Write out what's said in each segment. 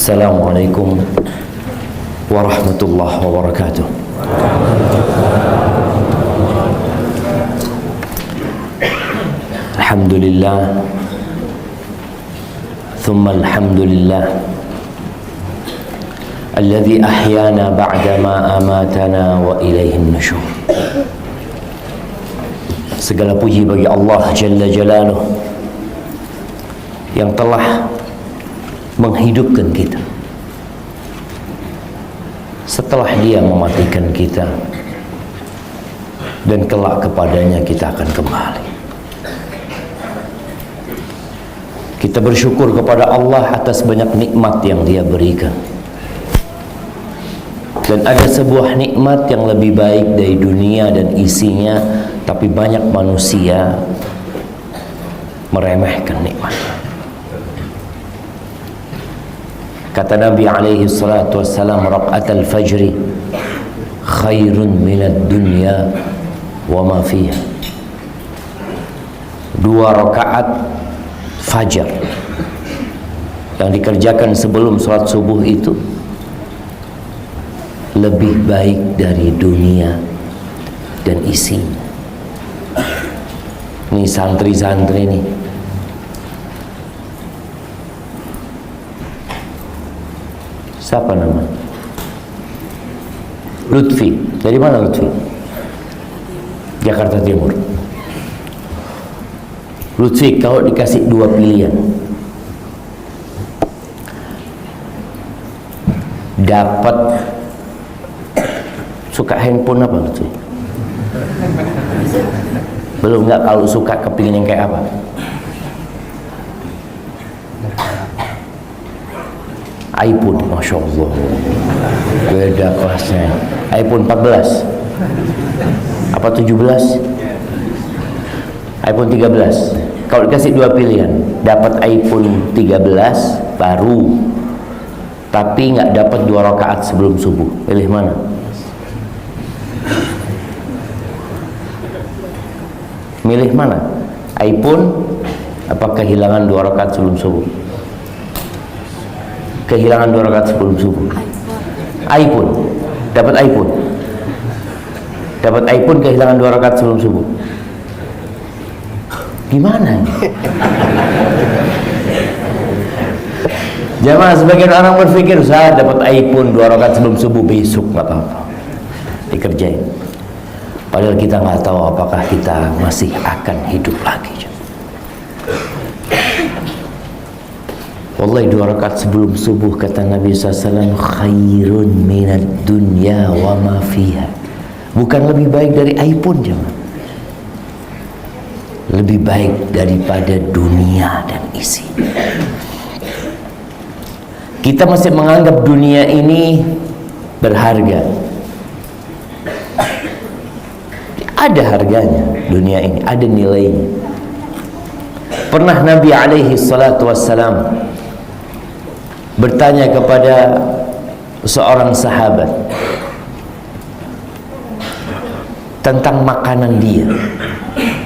Assalamualaikum warahmatullahi wabarakatuh. Alhamdulillah, thumma alhamdulillah, alladhi ahyana ba'dama amatana wa ilaihin nusyur. Segala puji bagi Allah Jalla Jalaluh yang telah menghidupkan kita setelah Dia mematikan kita, dan kelak kepadanya kita akan kembali. Kita bersyukur kepada Allah atas banyak nikmat yang Dia berikan, dan ada sebuah nikmat yang lebih baik dari dunia dan isinya, tapi banyak manusia meremehkan nikmat. Kata Nabi alaihi salatu wassalam, raq'atul fajri khairun minad dunya wa ma fiha. 2 rakaat fajar yang dikerjakan sebelum salat subuh itu lebih baik dari dunia dan isinya. Nih santri-santri nih, siapa namanya? Lutfi. Dari mana Lutfi? Jakarta Timur. Lutfi, kalau dikasih 2 pilihan, dapat, suka handphone apa Lutfi? Belum, nggak. Kalau suka kepingin yang kayak apa? iPhone, Masya Allah, beda kelasnya. iPhone 14 apa 17? iPhone 13. Kalau dikasih 2 pilihan, dapat iPhone 13 baru tapi nggak dapat 2 rakaat sebelum subuh, pilih mana? Milih mana? iPhone apa kehilangan 2 rakaat sebelum subuh? Kehilangan 2 rakaat sebelum subuh. iPhone. Dapat iPhone. Dapat iPhone, kehilangan 2 rakaat sebelum subuh. Gimana? Jamaah, sebagian orang berpikir, saya dapat iPhone 2 rakaat sebelum subuh, besok nggak apa-apa, dikerjain. Padahal kita nggak tahu apakah kita masih akan hidup lagi. Wallahi 2 rakaat sebelum subuh, kata Nabi SAW, khairun minad dunya wa ma fiha. Bukan lebih baik dari iPhone, jemaah. Lebih baik daripada dunia dan isi. Kita masih menganggap dunia ini berharga. Ada harganya dunia ini, ada nilainya. Pernah Nabi alaihi salatu wassalam bertanya kepada seorang sahabat tentang makanan dia.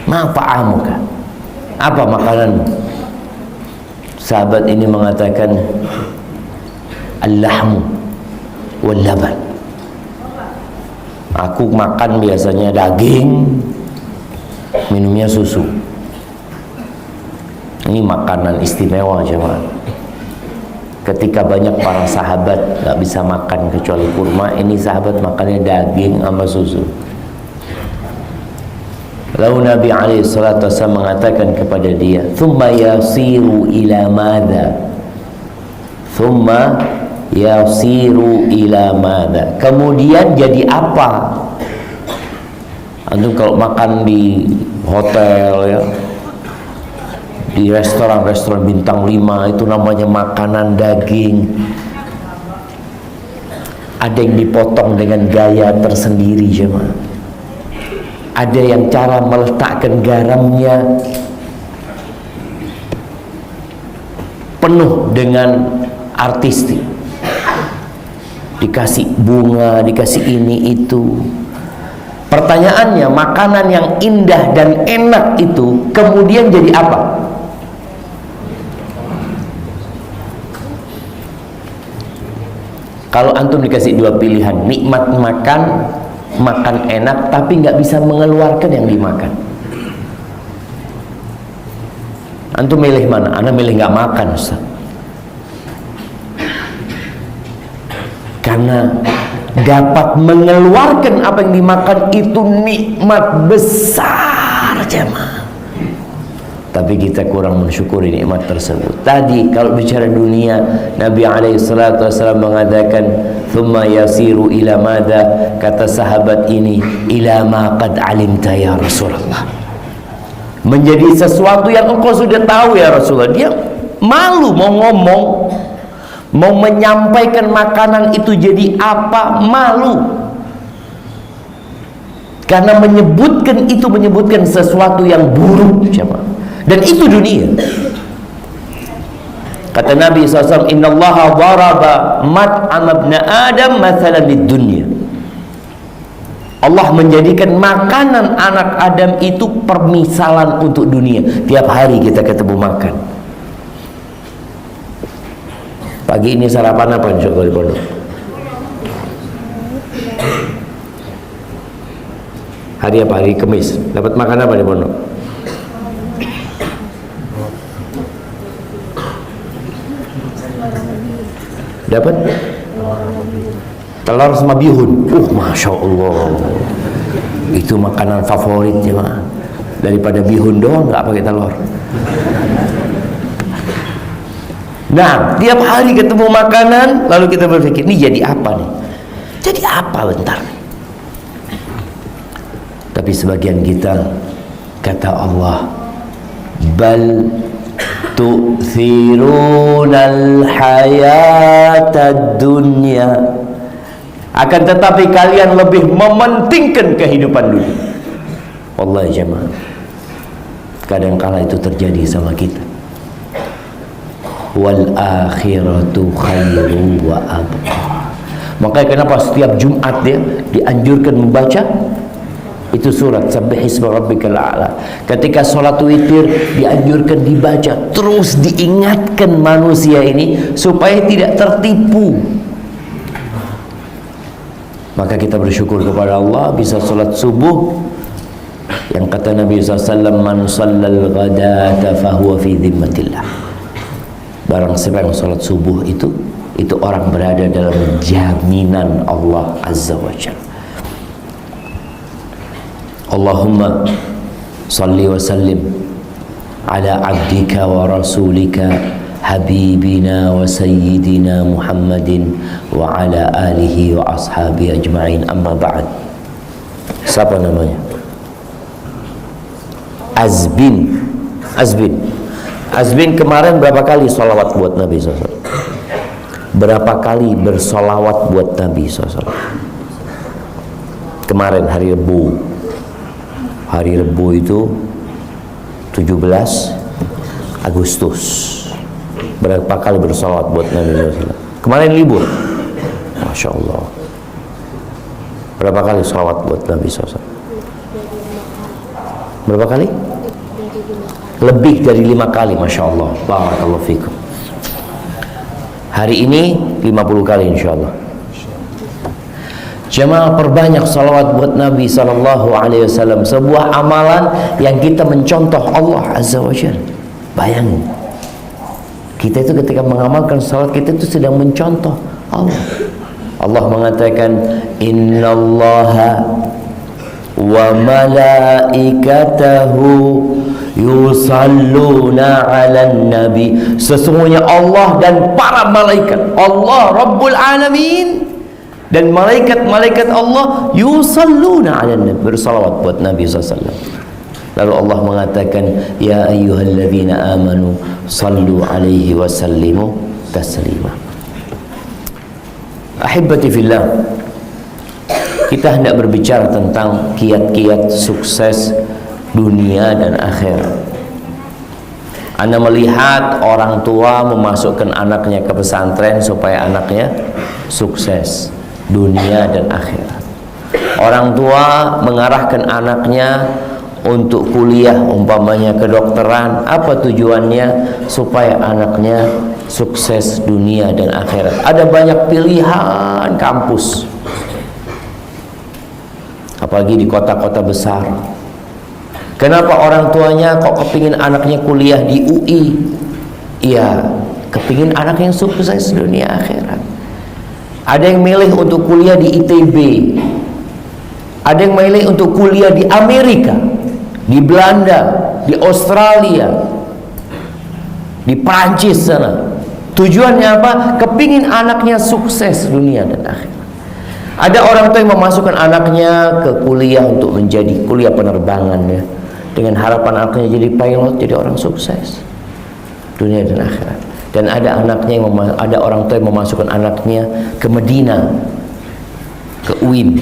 Ma ta'amuka? Apa makananmu? Sahabat ini mengatakan, al-lahmu wal laban. Aku makan biasanya daging, minumnya susu. Ini makanan istimewa, jemaah. Ketika banyak para sahabat gak bisa makan kecuali kurma, ini sahabat makannya daging sama susu. Lalu Nabi SAW mengatakan kepada dia, thumma yasiru ila madha, thumma yasiru ila madha, kemudian jadi apa? Antum kalau makan di hotel ya, di restoran bintang 5, itu namanya makanan daging. Ada yang dipotong dengan gaya tersendiri, jemaah. Ada yang cara meletakkan garamnya penuh dengan artistik. Dikasih bunga, dikasih ini itu. Pertanyaannya, makanan yang indah dan enak itu kemudian jadi apa? Kalau antum dikasih dua pilihan, nikmat makan, makan enak, tapi nggak bisa mengeluarkan yang dimakan, antum milih mana? Ana milih nggak makan, Ustaz. Karena dapat mengeluarkan apa yang dimakan itu nikmat besar, jemaah. Tapi kita kurang mensyukuri nikmat tersebut. Tadi kalau bicara dunia, Nabi SAW mengatakan, "Thumma yasiru ila mada?" Kata sahabat ini, "Ila ma qad alimta ya Rasulullah." Menjadi sesuatu yang engkau sudah tahu ya Rasulullah. Dia malu mau ngomong, mau menyampaikan makanan itu jadi apa, malu. Karena menyebutkan itu menyebutkan sesuatu yang buruk, siapa? Dan itu dunia. Kata Nabi SAW, "Inna allaha daraba mat'am ibn Adam mathalan lid dunya." Allah menjadikan makanan anak Adam itu permisalan untuk dunia. Tiap hari kita ketemu makan. Pagi ini sarapan apa insya Allah di pondok? Hari apa? Hari Kamis. Dapat makan apa di pondok? Dapat telur sama bihun. Masya Allah, itu makanan favorit jemaah. Daripada bihun doang nggak pakai telur. Nah, tiap hari ketemu makanan, lalu kita berpikir, ini jadi apa nih? Jadi apa bentar? Tapi sebagian kita, kata Allah, bal tu'thirunal hayatad dunya, akan tetapi kalian lebih mementingkan kehidupan dunia. Wallahi jemaah, kadangkala itu terjadi sama kita. Wal akhiratu khairu wa abqa. Makanya kenapa setiap Jumat dia dianjurkan membaca itu surat Sabbihisma Rabbikal A'la. Ketika sholat witir dianjurkan dibaca, terus diingatkan manusia ini supaya tidak tertipu. Maka kita bersyukur kepada Allah bisa sholat subuh yang kata Nabi SAW, "Man shallal ghadata fahuwa fi dhimmatillah." Barang siapa yang sholat subuh itu orang berada dalam jaminan Allah Azza wa Jalla. Allahumma salli wa sallim ala abdika wa rasulika habibina wa sayyidina Muhammadin wa ala alihi wa ashabi ajma'in, amma ba'd. Siapa namanya? Azbin kemarin berapa kali sholawat buat Nabi SAW? Berapa kali bersolawat buat Nabi SAW? Kemarin hari Rebu itu 17 Agustus. Berapa kali bersolawat buat Nabi SAW? Kemarin libur, Masya Allah. Berapa kali sholawat buat Nabi SAW? Berapa kali? Lebih dari 5 kali, Masya Allah. Barakallahu fikum. Hari ini 50 kali insya Allah. Jemaah, perbanyak salawat buat Nabi SAW. Sebuah amalan yang kita mencontoh Allah Azza wa Jalla. Bayangin, kita itu ketika mengamalkan salat, kita itu sedang mencontoh Allah. Allah mengatakan, "Innallaha wa malaikatahu yusalluna 'alan nabi." Sesungguhnya Allah dan para malaikat, Allah Rabbul Alamin dan malaikat-malaikat Allah yusalluna 'alan nabi, bersalawat buat Nabi SAW. Lalu Allah mengatakan, "Ya ayyuhalladzina amanu sallu 'alaihi wa sallimu taslima." Ahibati fillah, kita hendak berbicara tentang kiat-kiat sukses dunia dan akhirat. Anda melihat orang tua memasukkan anaknya ke pesantren supaya anaknya sukses dunia dan akhirat. Orang tua mengarahkan anaknya untuk kuliah, umpamanya kedokteran. Apa tujuannya? Supaya anaknya sukses dunia dan akhirat. Ada banyak pilihan kampus, apalagi di kota-kota besar. Kenapa orang tuanya kok kepingin anaknya kuliah di UI? Iya, kepingin anak yang sukses dunia akhirat. Ada yang milih untuk kuliah di ITB, ada yang milih untuk kuliah di Amerika, di Belanda, di Australia, di Prancis sana. Tujuannya apa? Kepingin anaknya sukses dunia dan akhirat. Ada orang tua yang memasukkan anaknya ke kuliah untuk menjadi kuliah penerbangan, ya, dengan harapan anaknya jadi pilot, jadi orang sukses dunia dan akhirat. Dan ada anaknya yang ada orang tua yang memasukkan anaknya ke Medina, ke UIN,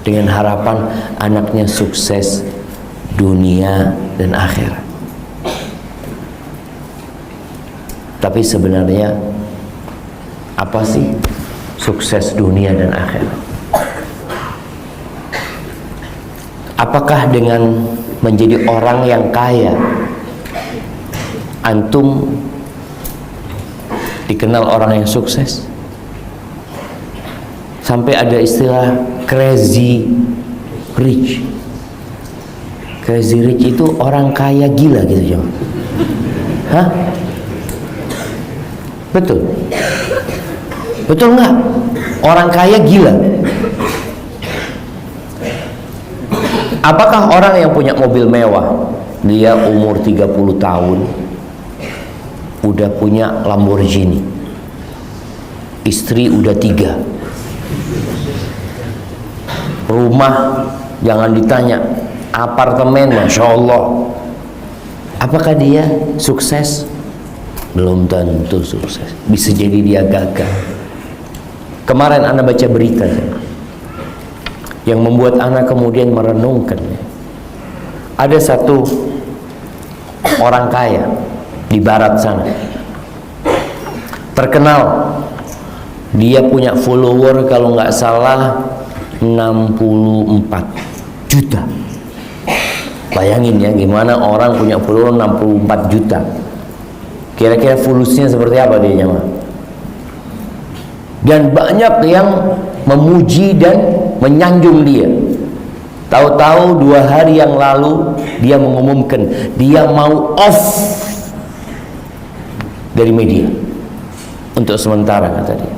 dengan harapan anaknya sukses dunia dan akhirat. Tapi sebenarnya apa sih sukses dunia dan akhirat? Apakah dengan menjadi orang yang kaya antum dikenal orang yang sukses? Sampai ada istilah crazy rich. Crazy rich itu orang kaya gila gitu, Jom. Hah? Betul? Betul nggak? Orang kaya gila. Apakah orang yang punya mobil mewah, dia umur 30 tahun udah punya Lamborghini, istri udah 3, rumah jangan ditanya, apartemen Masya Allah, apakah dia sukses? Belum tentu sukses. Bisa jadi dia gagal. Kemarin anak baca berita yang membuat anak kemudian merenungkan. Ada satu orang kaya di barat sana, terkenal. Dia punya follower kalau nggak salah 64 juta. Bayangin ya, gimana orang punya follower 64 juta. Kira-kira fulusnya seperti apa dia nyaman? Dan banyak yang memuji dan menyanjung dia. Tahu-tahu 2 hari yang lalu dia mengumumkan dia mau off dari media untuk sementara, kata dia.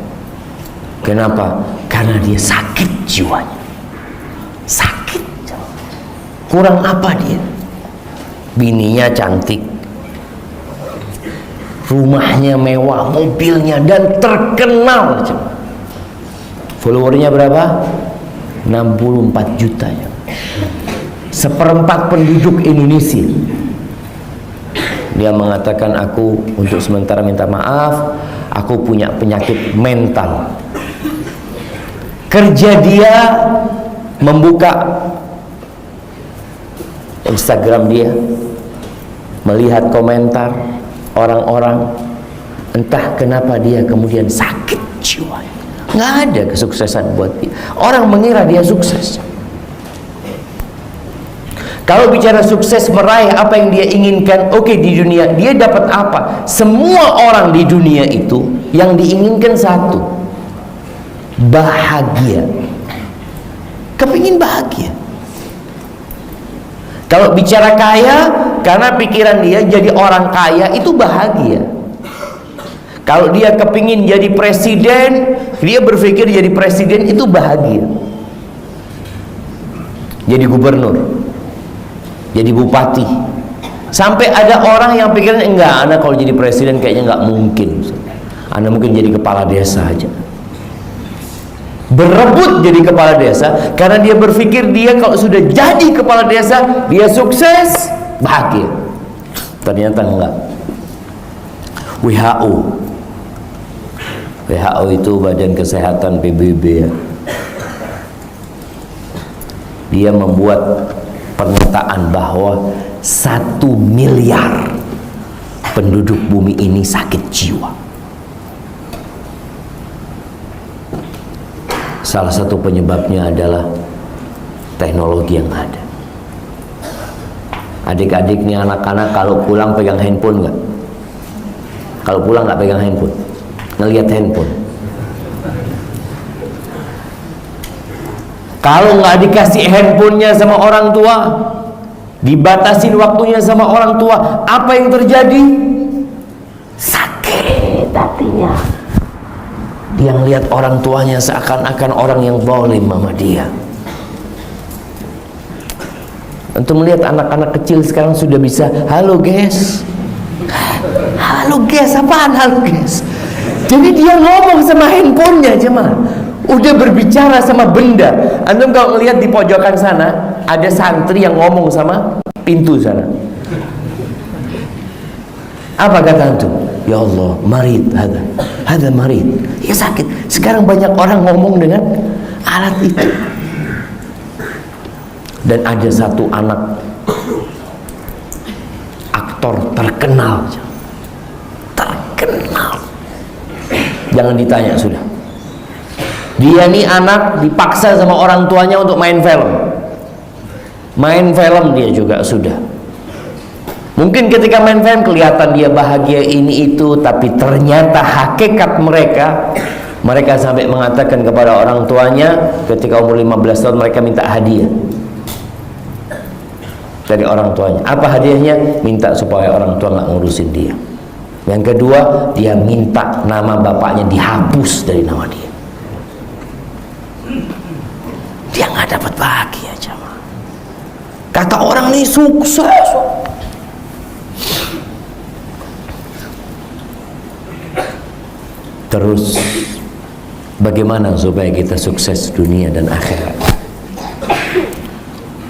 Kenapa? Karena dia sakit jiwanya. Sakit. Kurang apa dia? Bininya cantik, rumahnya mewah, mobilnya, dan terkenal. Followernya berapa? 64 juta ya. 1/4 penduduk Indonesia. Dia mengatakan, aku untuk sementara minta maaf, aku punya penyakit mental. Kerja dia membuka Instagram dia, melihat komentar orang-orang, entah kenapa dia kemudian sakit jiwa. Nggak ada kesuksesan buat dia. Orang mengira dia sukses. Kalau bicara sukses, meraih apa yang dia inginkan, oke, di dunia dia dapat apa? Semua orang di dunia itu yang diinginkan satu, bahagia. Kepingin bahagia. Kalau bicara kaya, karena pikiran dia jadi orang kaya itu bahagia. Kalau dia kepingin jadi presiden, dia berpikir jadi presiden itu bahagia. Jadi gubernur, jadi bupati. Sampai ada orang yang pikiran, enggak, anak kalau jadi presiden kayaknya enggak mungkin. Anak mungkin jadi kepala desa aja. Berebut jadi kepala desa karena dia berpikir dia kalau sudah jadi kepala desa, dia sukses, bahagia. Ternyata enggak. WHO itu Badan Kesehatan PBB ya. Dia membuat pernyataan bahwa 1 miliar penduduk bumi ini sakit jiwa. Salah satu penyebabnya adalah teknologi yang ada. Adik-adik nih, anak-anak kalau pulang pegang handphone nggak? Kalau pulang nggak pegang handphone, ngelihat handphone. Kalau nggak dikasih handphonenya sama orang tua, dibatasin waktunya sama orang tua, apa yang terjadi? Sakit hatinya. Dia lihat orang tuanya seakan-akan orang yang zalim sama dia. Untuk melihat anak-anak kecil sekarang sudah bisa halo guys. Halo guys, apaan halo guys? Jadi dia ngomong sama handphonenya jemaah. Udah berbicara sama benda. Antum kalau melihat di pojokan sana ada santri yang ngomong sama pintu sana. Apa kata antum? Ya Allah, marid hada marid. Ya sakit. Sekarang banyak orang ngomong dengan alat itu. Dan ada satu anak aktor terkenal. Jangan ditanya sudah. Dia nih anak dipaksa sama orang tuanya untuk main film. Main film dia juga sudah. Mungkin ketika main film kelihatan dia bahagia ini itu, tapi ternyata hakikat mereka sampai mengatakan kepada orang tuanya ketika umur 15 tahun mereka minta hadiah dari orang tuanya. Apa hadiahnya? Minta supaya orang tua nggak ngurusin dia. Yang kedua, dia minta nama bapaknya dihapus dari nama dia. Dia nggak dapat bahagia jemaah. Kata orang nih sukses. Terus bagaimana supaya kita sukses dunia dan akhirat?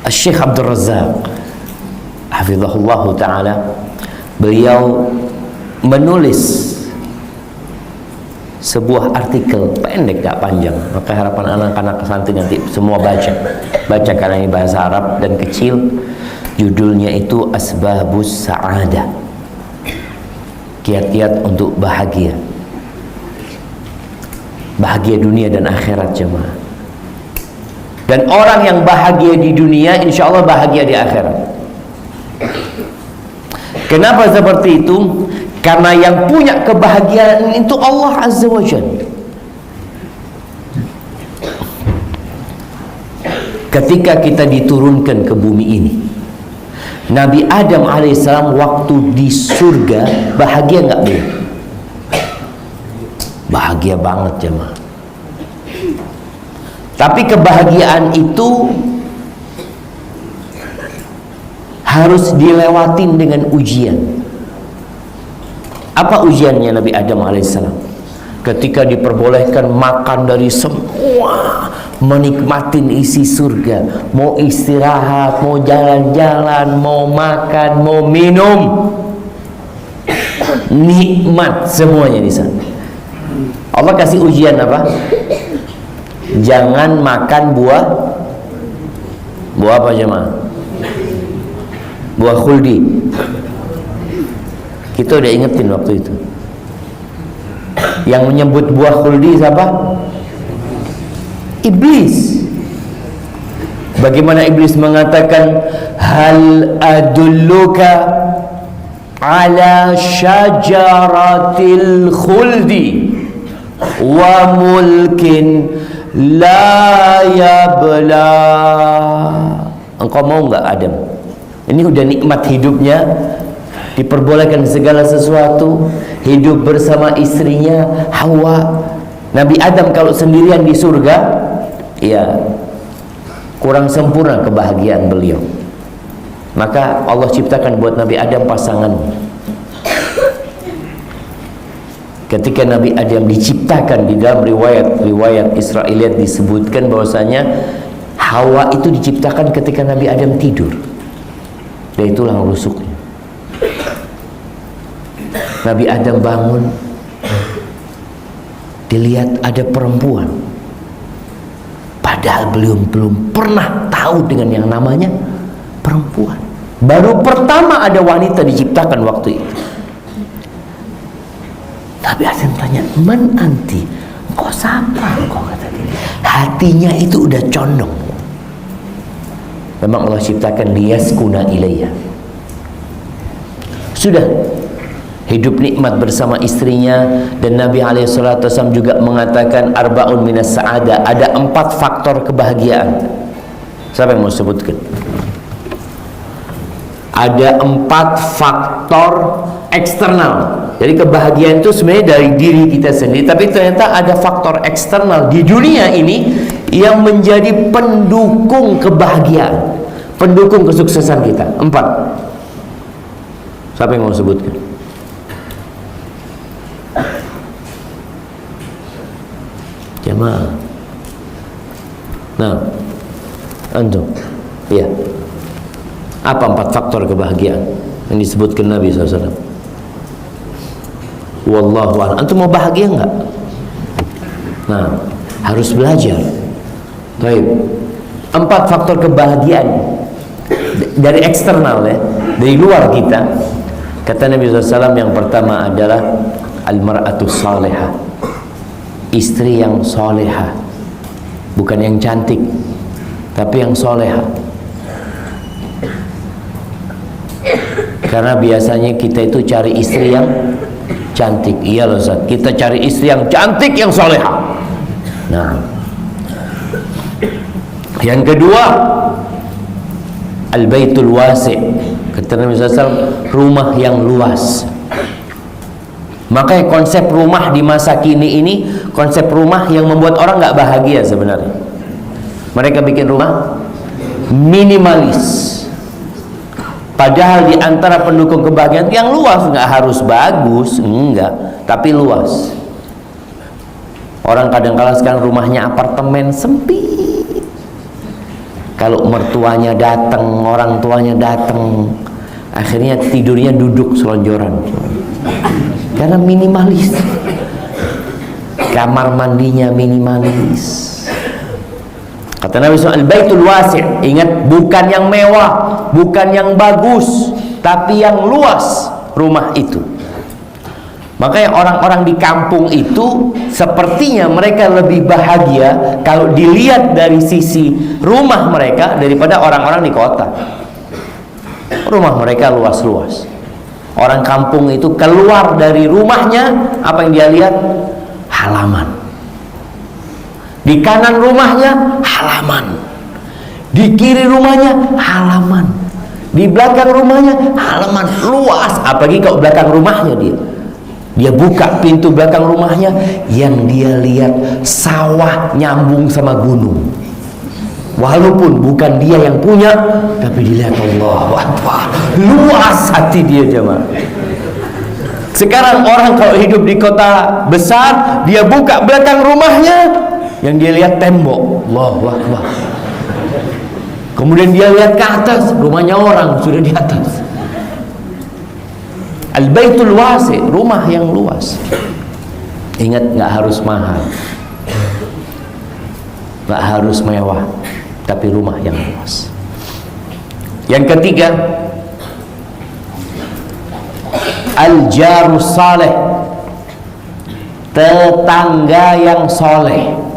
Syekh Abdul Razak hafizahullah ta'ala, beliau menulis sebuah artikel pendek, gak panjang, maka harapan anak-anak santri nanti semua baca karena ini bahasa Arab dan kecil. Judulnya itu Asbabus Sa'adah, kiat-kiat untuk bahagia dunia dan akhirat jemaah. Dan orang yang bahagia di dunia insya Allah bahagia di akhirat. Kenapa seperti itu? Karena yang punya kebahagiaan itu Allah Azza wa Jalla. Ketika kita diturunkan ke bumi ini, Nabi Adam alaihissalam waktu di surga bahagia nggak beliau? Bahagia banget jemaah. Tapi kebahagiaan itu harus dilewatin dengan ujian. Apa ujiannya Nabi Adam alaihissalam? Ketika diperbolehkan makan dari semua, menikmatin isi surga, mau istirahat, mau jalan-jalan, mau makan, mau minum, nikmat semuanya di sana. Allah kasih ujian apa? Jangan makan buah apa jemaah? Buah khuldi. Kita udah ingetin waktu itu. Yang menyebut buah khuldi siapa? Iblis. Bagaimana iblis mengatakan, hal adulluka ala syajaratil khuldi wa mulkin la yabla. Engkau mau nggak Adam? Ini udah nikmat hidupnya, diperbolehkan segala sesuatu, hidup bersama istrinya Hawa. Nabi Adam kalau sendirian di surga, ya kurang sempurna kebahagiaan beliau. Maka Allah ciptakan buat Nabi Adam pasangan. Ketika Nabi Adam diciptakan, di dalam riwayat Israiliyat disebutkan bahwasanya Hawa itu diciptakan ketika Nabi Adam tidur. Dan itulah rusuknya. Nabi Adam bangun, dilihat ada perempuan, padahal belum pernah tahu dengan yang namanya perempuan. Baru pertama ada wanita diciptakan waktu itu. Nabi Adam tanya, man anti? Kok siapa? Kok kata dia? Hatinya itu udah condong. Memang Allah ciptakan liyaskuna ilayya. Sudah. hidup nikmat bersama istrinya. Dan Nabi SAW juga mengatakan arba'un minas sa'ada, ada 4 faktor kebahagiaan. Siapa yang mau sebutkan? Ada 4 faktor eksternal. Jadi kebahagiaan itu sebenarnya dari diri kita sendiri, tapi ternyata ada faktor eksternal di dunia ini yang menjadi pendukung kebahagiaan, pendukung kesuksesan kita. 4. Siapa yang mau sebutkan? Jemaah. Nah, antum. Iya. Apa 4 faktor kebahagiaan yang disebutkan Nabi SAW? Wallahu a'lam. Antum mau bahagia enggak? Nah, harus belajar. Baik. 4 faktor kebahagiaan dari eksternal ya, dari luar kita. Kata Nabi SAW yang pertama adalah al-mar'atus salihah, istri yang solehah, bukan yang cantik, tapi yang solehah. Karena biasanya kita itu cari istri yang cantik. Iya loh Ustaz, kita cari istri yang cantik, yang solehah. Nah, yang kedua al-baitul wasi', kata Nabi SAW, rumah yang luas. Makanya konsep rumah di masa kini ini konsep rumah yang membuat orang nggak bahagia sebenarnya. Mereka bikin rumah minimalis. Padahal di antara pendukung kebahagiaan yang luas, nggak harus bagus, enggak, tapi luas. Orang kadang-kala sekarang rumahnya apartemen sempit. Kalau mertuanya datang, orang tuanya datang, akhirnya tidurnya duduk selonjoran. Karena minimalis. Kamar mandinya minimalis. Kata Nabi SAW, al-baitul wasi', ingat, bukan yang mewah, bukan yang bagus, tapi yang luas rumah itu. Makanya orang-orang di kampung itu sepertinya mereka lebih bahagia kalau dilihat dari sisi rumah mereka daripada orang-orang di kota. Rumah mereka luas-luas. Orang kampung itu keluar dari rumahnya, apa yang dia lihat? Halaman. Di kanan rumahnya halaman, di kiri rumahnya halaman, di belakang rumahnya halaman, luas. Apalagi kalau belakang rumahnya dia buka pintu belakang rumahnya, yang dia lihat sawah nyambung sama gunung. Walaupun bukan dia yang punya, tapi dilihat Allah Akbar, luas hati dia jemaah. Sekarang orang kalau hidup di kota besar, dia buka belakang rumahnya, yang dia lihat tembok, Allahu Akbar. Kemudian dia lihat ke atas, rumahnya orang sudah di atas. Al-baitul wasi', rumah yang luas. Ingat, nggak harus mahal, nggak harus mewah, tapi rumah yang luas. Yang ketiga, al-jarus saleh, tetangga yang soleh.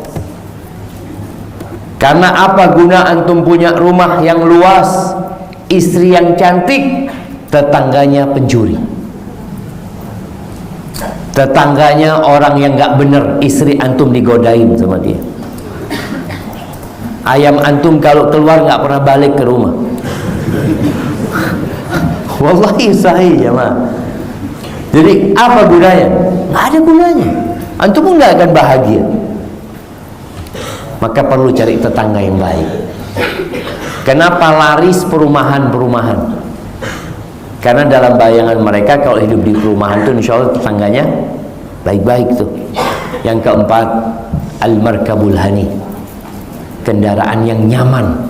Karena apa guna antum punya rumah yang luas, istri yang cantik, tetangganya pencuri, tetangganya orang yang gak bener, istri antum digodain sama dia. Ayam antum kalau keluar gak pernah balik ke rumah. Wallahi sahih ya ma. Jadi apa gunanya? Gak ada gunanya. Antum pun gak akan bahagia. Maka perlu cari tetangga yang baik. Kenapa laris perumahan-perumahan? Karena dalam bayangan mereka kalau hidup di perumahan itu insya Allah tetangganya baik-baik tuh. Yang keempat, al-markabul hani, kendaraan yang nyaman,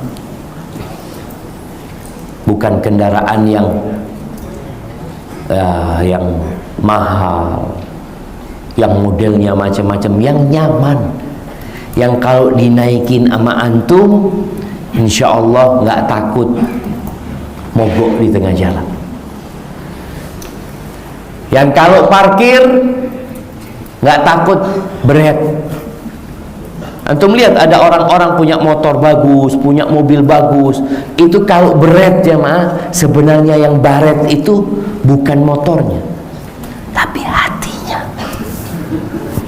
bukan kendaraan yang mahal, yang modelnya macam-macam, yang nyaman, yang kalau dinaikin sama antum insya Allah nggak takut mogok di tengah jalan, yang kalau parkir nggak takut beret. Antum lihat ada orang-orang punya motor bagus, punya mobil bagus, itu kalau beret jemaah, sebenarnya yang baret itu bukan motornya, tapi hatinya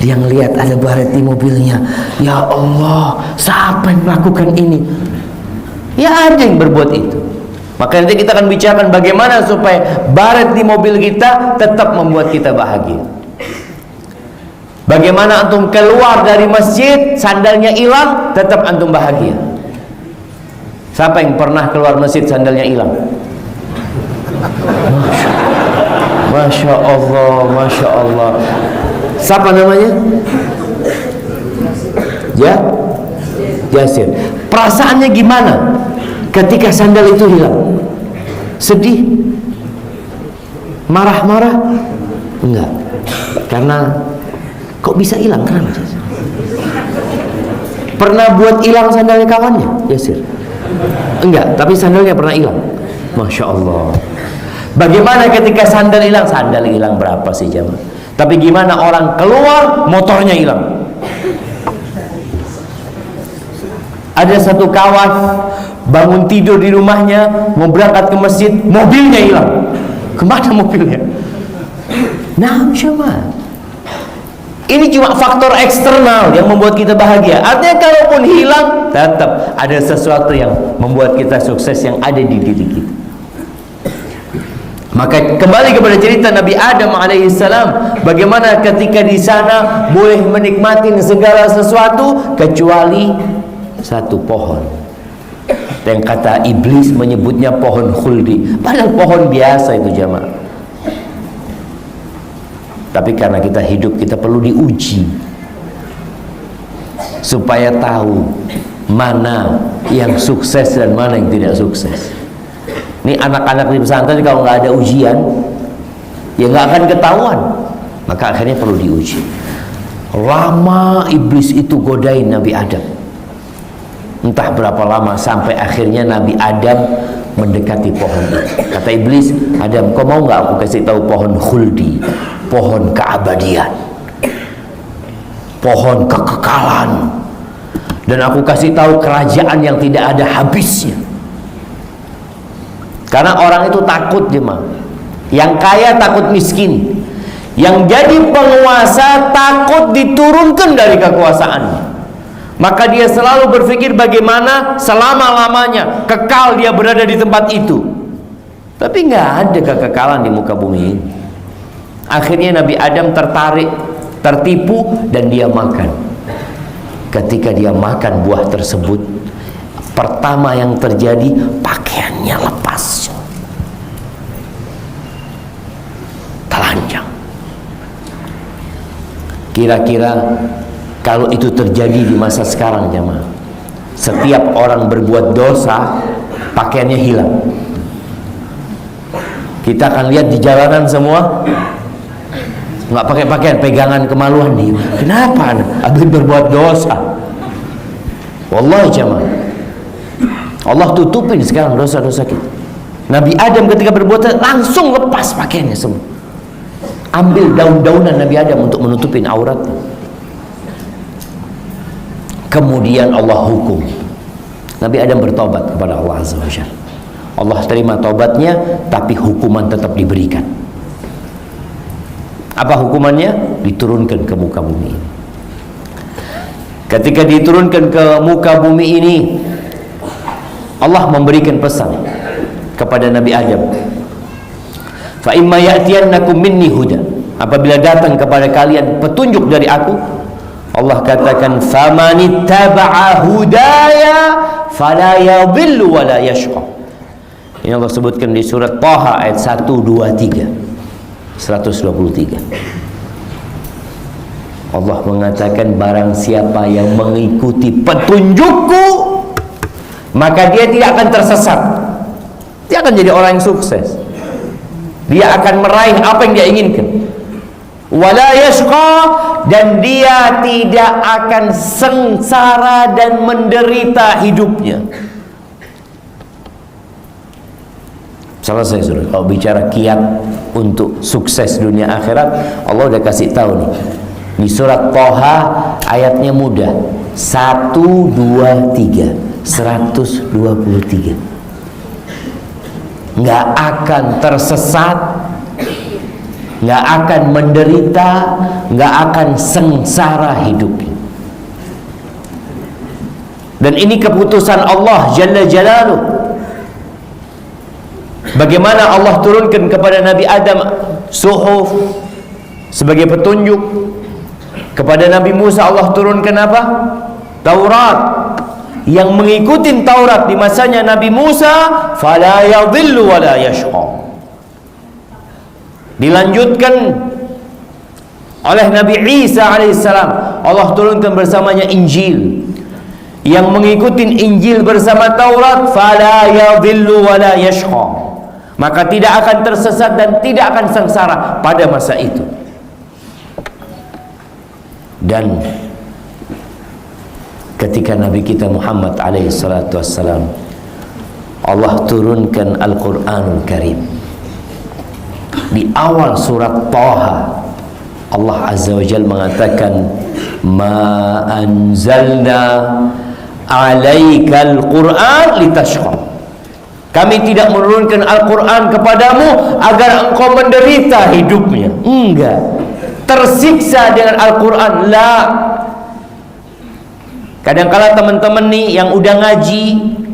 dia ngelihat ada baret di mobilnya. Ya Allah, siapa yang melakukan ini? Ya ada yang berbuat itu. Maka nanti kita akan bicarakan bagaimana supaya baret di mobil kita tetap membuat kita bahagia. Bagaimana antum keluar dari masjid sandalnya hilang, tetap antum bahagia. Siapa yang pernah keluar masjid sandalnya hilang? Masya Allah, Masya Allah. Siapa namanya? Yasir. Perasaannya gimana ketika sandal itu hilang? Sedih? Marah-marah? Enggak. Karena kok bisa hilang? Kenapa? Pernah buat hilang sandalnya kawannya? Yasir? Enggak, tapi sandalnya pernah hilang. Masya Allah. Bagaimana ketika sandal hilang? Sandal hilang berapa sih jamaah? Tapi gimana orang keluar motornya hilang? Ada satu kawan bangun tidur di rumahnya, mau berangkat ke masjid, mobilnya hilang. Kemana mobilnya? Nah, jamaah, ini cuma faktor eksternal yang membuat kita bahagia. Artinya kalaupun hilang, tetap ada sesuatu yang membuat kita sukses yang ada di diri kita. Maka kembali kepada cerita Nabi Adam alaihissalam, bagaimana ketika di sana boleh menikmati segala sesuatu kecuali satu pohon. Dan kata iblis menyebutnya pohon khuldi, padahal pohon biasa itu jamaah. Tapi karena kita hidup, kita perlu diuji supaya tahu mana yang sukses dan mana yang tidak sukses. Ini anak-anak di pesantren kalau nggak ada ujian, ya nggak akan ketahuan. Maka akhirnya perlu diuji. Lama iblis itu godain Nabi Adam. Entah berapa lama sampai akhirnya Nabi Adam mendekati pohon itu. Kata iblis, Adam, kau mau nggak aku kasih tahu pohon khuldi, pohon keabadian, pohon kekekalan, dan aku kasih tahu kerajaan yang tidak ada habisnya. Karena orang itu takut jemaah. Yang kaya takut miskin. Yang jadi penguasa takut diturunkan dari kekuasaannya. Maka dia selalu berpikir bagaimana selama-lamanya kekal dia berada di tempat itu. Tapi nggak ada kekekalan di muka bumi ini. Akhirnya Nabi Adam tertarik, tertipu, dan dia makan. Ketika dia makan buah tersebut, pertama yang terjadi, pakaiannya lepas, telanjang. Kira-kira kalau itu terjadi di masa sekarang jemaah, setiap orang berbuat dosa pakaiannya hilang. Kita akan lihat di jalanan semua nggak pakai pakaian, pegangan kemaluan nih. Kenapa? Habis berbuat dosa. Wallahi jemaah, Allah tutupin sekarang dosa-dosa kita. Nabi Adam ketika berbuat langsung lepas pakaiannya semua. Ambil daun-daunan Nabi Adam untuk menutupin auratnya. Kemudian Allah hukum. Nabi Adam bertobat kepada Allah Azza wa Jalla. Allah terima tobatnya, tapi hukuman tetap diberikan. Apa hukumannya? Diturunkan ke muka bumi ini. Ketika diturunkan ke muka bumi ini, Allah memberikan pesan kepada Nabi Adam. Fa imma ya'tiyannakum minni huda. Apabila datang kepada kalian petunjuk dari aku, Allah katakan famanittaba'a hudaya fala yadhillu wa la yashqa. Ini Allah sebutkan di surat Thaha ayat 123. 123. Allah mengatakan barang siapa yang mengikuti petunjukku, maka dia tidak akan tersesat. Dia akan jadi orang yang sukses. Dia akan meraih apa yang dia inginkan. Wala yashqa, dan dia tidak akan sengsara dan menderita hidupnya. Selesai sudah. Kalau bicara kiat untuk sukses dunia akhirat, Allah udah kasih tahu nih. Di surat Thaha ayatnya mudah. 123. Nggak akan tersesat, nggak akan menderita, nggak akan sengsara hidupnya. Dan ini keputusan Allah Jalla Jalaluh. Bagaimana Allah turunkan kepada Nabi Adam suhuf sebagai petunjuk, kepada Nabi Musa Allah turunkan apa? Taurat. Yang mengikuti Taurat di masanya Nabi Musa, fala yadhillu wala yashqa. Dilanjutkan oleh Nabi Isa alaihissalam, Allah turunkan bersamanya Injil. Yang mengikuti Injil bersama Taurat, fala yadhillu wala yashqa, maka tidak akan tersesat dan tidak akan sengsara pada masa itu. Dan ketika Nabi kita Muhammad alaihi salatu wassalam, Allah turunkan Al-Quranul Karim. Di awal surat Taha, Allah Azza wa Jalla mengatakan, ma anzalna alaikal Quran litashqa. Kami tidak menurunkan Al-Quran kepadamu agar engkau menderita hidupnya. Enggak. Tersiksa dengan Al-Quran. La. Kadang-kala teman-teman nih yang udah ngaji,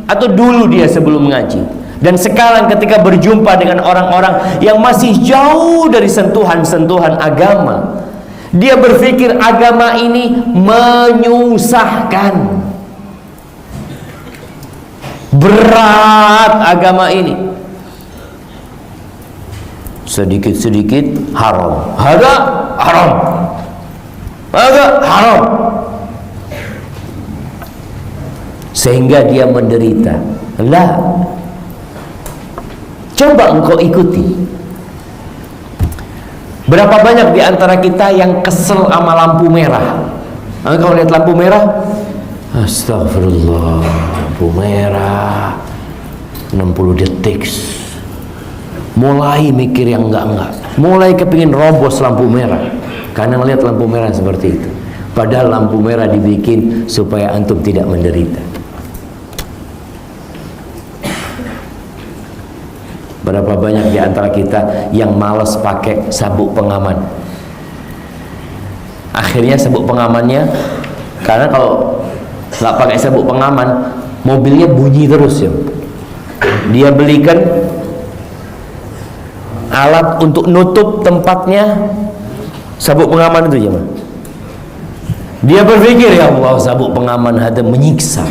atau dulu dia sebelum ngaji, dan sekarang ketika berjumpa dengan orang-orang yang masih jauh dari sentuhan-sentuhan agama, dia berpikir agama ini menyusahkan, berat agama ini, sedikit-sedikit haram, hada haram, hada haram, sehingga dia menderita. Lah, coba engkau ikuti. Berapa banyak di antara kita yang kesel sama lampu merah? Engkau lihat lampu merah, astagfirullah, lampu merah 60 detik, mulai mikir yang enggak, mulai kepingin robos lampu merah karena melihat lampu merah seperti itu. Padahal lampu merah dibikin supaya antum tidak menderita. Berapa banyak di antara kita yang malas pakai sabuk pengaman. Akhirnya sabuk pengamannya, karena kalau nggak pakai sabuk pengaman, mobilnya bunyi terus ya. Dia belikan alat untuk nutup tempatnya sabuk pengaman itu ya. Dia berpikir, ya Allah, sabuk pengaman ada menyiksa.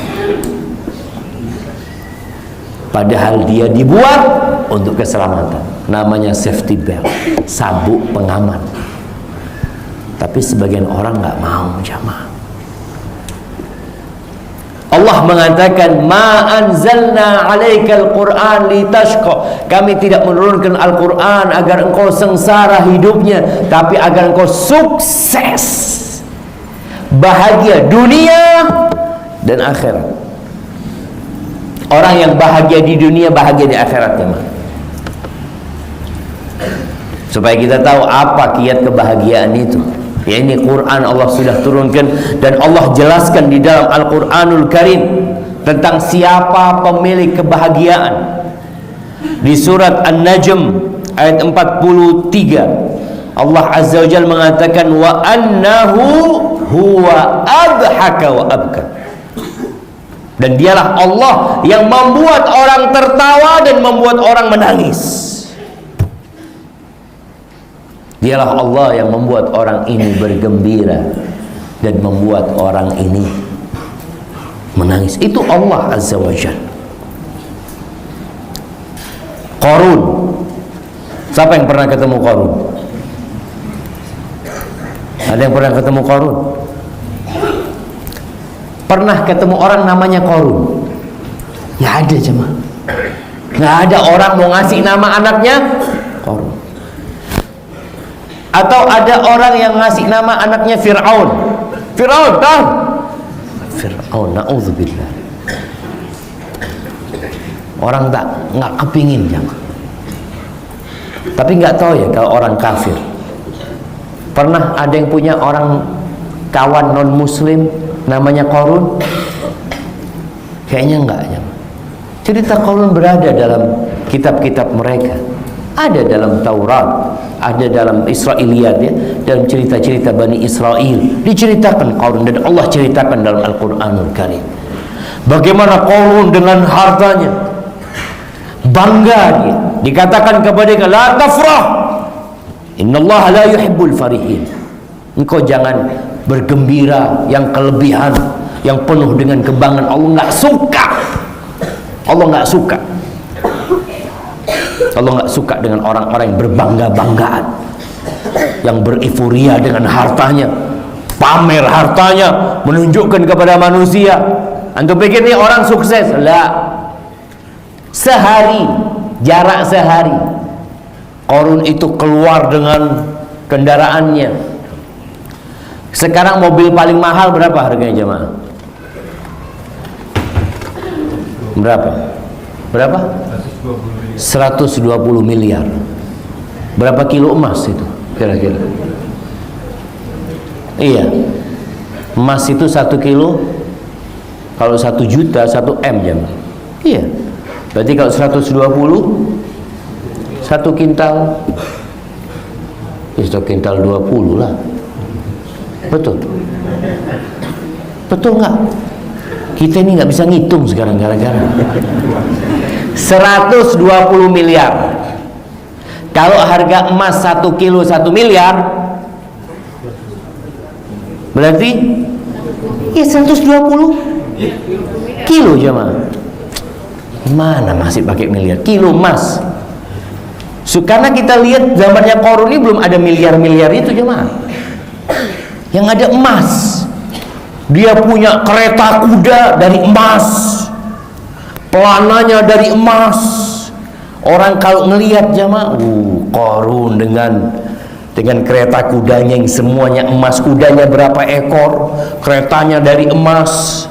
Padahal dia dibuat untuk keselamatan, namanya safety belt, sabuk pengaman. Tapi sebagian orang nggak mau, jamaah. Allah mengatakan, ma anzalna alaikal Quran litashqa. Kami tidak menurunkan Al-Quran agar engkau sengsara hidupnya, tapi agar engkau sukses, bahagia dunia dan akhirat. Orang yang bahagia di dunia, bahagia di akhirat, teman. Supaya kita tahu apa kiat kebahagiaan itu. Ya, ini Quran Allah sudah turunkan, dan Allah jelaskan di dalam Al-Quranul Karim tentang siapa pemilik kebahagiaan. Di surat An-Najm ayat 43, Allah Azza wa Jalla mengatakan, wa annahu huwa adhaka wa abka. Dan dialah Allah yang membuat orang tertawa dan membuat orang menangis. Dialah Allah yang membuat orang ini bergembira dan membuat orang ini menangis. Itu Allah Azza wa Jalla. Qarun. Siapa yang pernah ketemu Qarun? Ada yang pernah ketemu Qarun? Pernah ketemu orang namanya Qarun? Nggak ada, jemaah. Nggak ada orang mau ngasih nama anaknya Qarun. Atau ada orang yang ngasih nama anaknya Fir'aun. Fir'aun, tahu? Fir'aun, na'udzubillah. Orang nggak kepingin, jemaah. Tapi nggak tahu ya kalau orang kafir. Pernah ada yang punya orang kawan non muslim namanya Qarun? Kayaknya enggak ya. Cerita Qarun berada dalam kitab-kitab mereka. Ada dalam Taurat, ada dalam Israiliyat ya, dalam cerita-cerita Bani Israel diceritakan Qarun, dan Allah ceritakan dalam Al-Qur'anul Karim. Bagaimana Qarun dengan hartanya bangga dia. Dikatakan kepada dia, la tafrah, innallaha la yuhibbul farihin. Engkau jangan bergembira yang kelebihan, yang penuh dengan kebanggaan. Allah nggak suka. Allah nggak suka. Allah nggak suka dengan orang-orang yang berbangga-banggaan, yang berifuria dengan hartanya, pamer hartanya, menunjukkan kepada manusia. Antum pikir ini orang sukses? Lah. Sehari, jarak sehari, Qarun itu keluar dengan kendaraannya. Sekarang mobil paling mahal berapa harganya jemaah? Berapa? Berapa? 120 miliar. Berapa kilo emas itu kira-kira? Iya, emas itu 1 kilo, kalau 1 juta 1 M jemaah. Iya, berarti kalau 120 1 kintal, 1 kintal 20 lah. Betul? Betul nggak? Kita ini nggak bisa ngitung sekarang gara-gara 120 miliar. Kalau harga emas 1 kilo 1 miliar, berarti ya 120 kilo jemaah. Mana masih pakai miliar? Kilo emas. Karena kita lihat zamannya Qarun ini belum ada miliar-miliar itu jemaah. Yang ada emas. Dia punya kereta kuda dari emas, pelananya dari emas. Orang kalau ngelihat jemaah, Qarun dengan kereta kudanya yang semuanya emas. Kudanya berapa ekor, keretanya dari emas,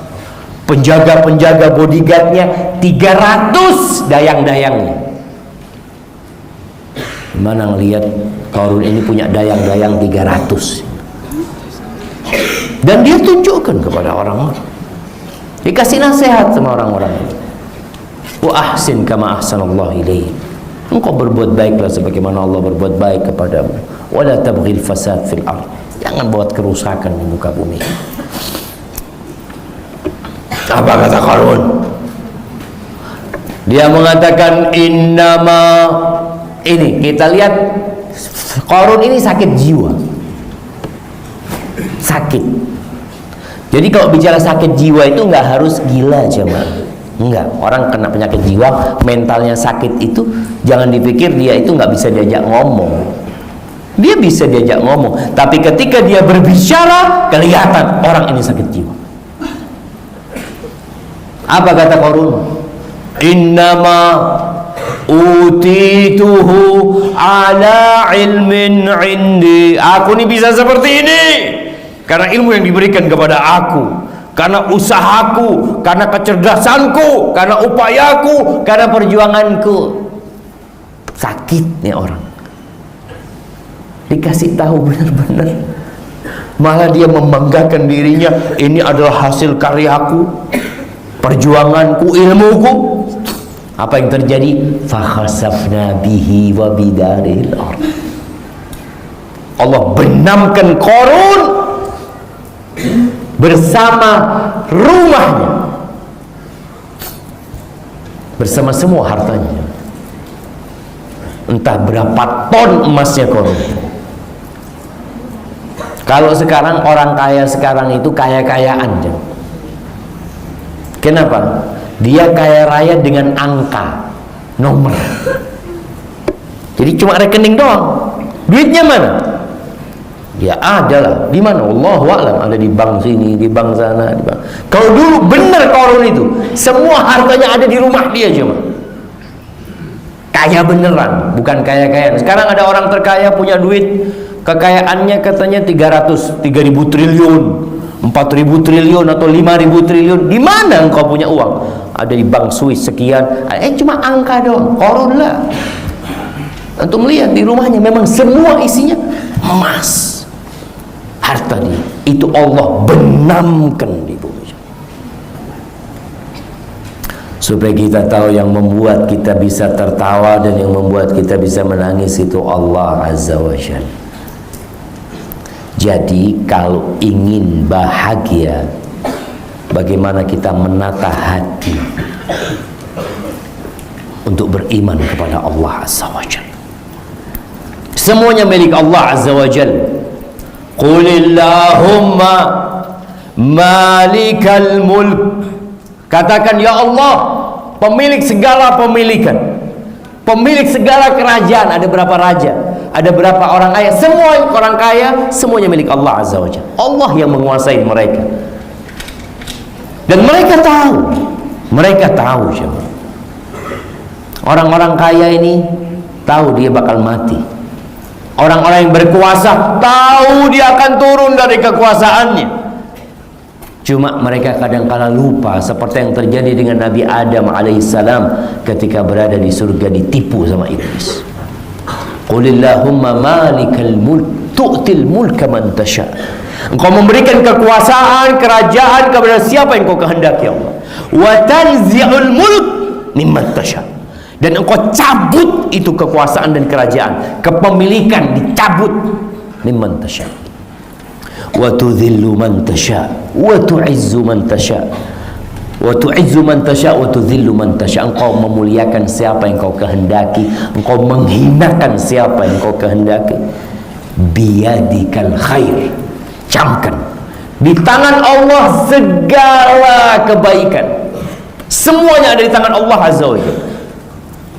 penjaga-penjaga bodyguardnya 300 dayang-dayangnya. Mana ngelihat Qarun ini punya dayang-dayang 300. Dan dia tunjukkan kepada orang-orang, dikasih nasihat sama orang-orang, wa ahsin kama ahsanallahu ilaih. Engkau berbuat baiklah sebagaimana Allah berbuat baik kepadamu. Wa la tabghil fasad fil ardh. Jangan buat kerusakan di muka bumi. Apa kata Qarun? Dia mengatakan innama, ini kita lihat Qarun ini sakit jiwa. Sakit. Jadi kalau bicara sakit jiwa itu nggak harus gila jemaah. Enggak, orang kena penyakit jiwa, mentalnya sakit itu jangan dipikir dia itu nggak bisa diajak ngomong. Dia bisa diajak ngomong, tapi ketika dia berbicara kelihatan orang ini sakit jiwa. Apa kata Qarun? Innama utituhu ala ilmin indi. Aku ini bisa seperti ini karena ilmu yang diberikan kepada aku, karena usahaku, karena kecerdasanku, karena upayaku, karena perjuanganku. Sakit nih orang, dikasih tahu benar-benar, malah dia membanggakan dirinya, ini adalah hasil karyaku, perjuanganku, ilmuku. Apa yang terjadi? Fakhasafna bihi wa bidaril ardh. Allah benamkan Qarun bersama rumahnya, bersama semua hartanya. Entah berapa ton emasnya Qarun. Kalau sekarang orang kaya sekarang itu kaya-kayaan. Kenapa? Dia kaya raya dengan angka, nomor. Jadi cuma rekening doang. Duitnya mana? Ya ada lah. Di mana? Allahu a'lam. Ada di bank sini, di bank sana, di bank. Kalau dulu benar Qarun itu, semua hartanya ada di rumah dia cuma. Kaya beneran, bukan kaya-kayaan. Sekarang ada orang terkaya punya duit, kekayaannya katanya 3.000 triliun, 4.000 triliun atau 5.000 triliun. Di mana engkau punya uang? Ada di bank Swiss sekian. Cuma angka doang. Qarun lah. Untuk melihat di rumahnya memang semua isinya emas. Harta dia itu Allah benamkan di bumi. supaya kita tahu yang membuat kita bisa tertawa dan yang membuat kita bisa menangis itu Allah Azza wa Jalla. Jadi kalau ingin bahagia, bagaimana kita menata hati untuk beriman kepada Allah Azza wa Jalla. Semuanya milik Allah Azza wa Jalla. Qulillahumma malikal mulk. Katakan, ya Allah, pemilik segala pemilikan, pemilik segala kerajaan. Ada berapa raja? Ada berapa orang kaya? Semua orang kaya, semuanya milik Allah Azza wa Jalla. Allah yang menguasai mereka. Dan mereka tahu siapa. Orang-orang kaya ini tahu dia bakal mati. Orang-orang yang berkuasa tahu dia akan turun dari kekuasaannya. Cuma mereka kadang-kala lupa, seperti yang terjadi dengan Nabi Adam alaihissalam ketika berada di surga ditipu sama iblis. Qulillahumma malikal mulk tu'til mulka man tasha. Engkau memberikan kekuasaan, kerajaan kepada siapa yang kau kehendaki, ya Allah. Wa tanzi'ul mulk mimman tasha. Dan engkau cabut itu kekuasaan dan kerajaan, kepemilikan dicabut, mimman tasha. Wa tudhillu man tasha wa tu'izzu man tasha wa tu'izzu man tasha wa tudhillu man tasha. Engkau memuliakan siapa yang kau kehendaki, engkau menghinakan siapa yang kau kehendaki. Biyadikal khair. Camkan, di tangan Allah segala kebaikan, semuanya ada di tangan Allah Azza wa Jalla.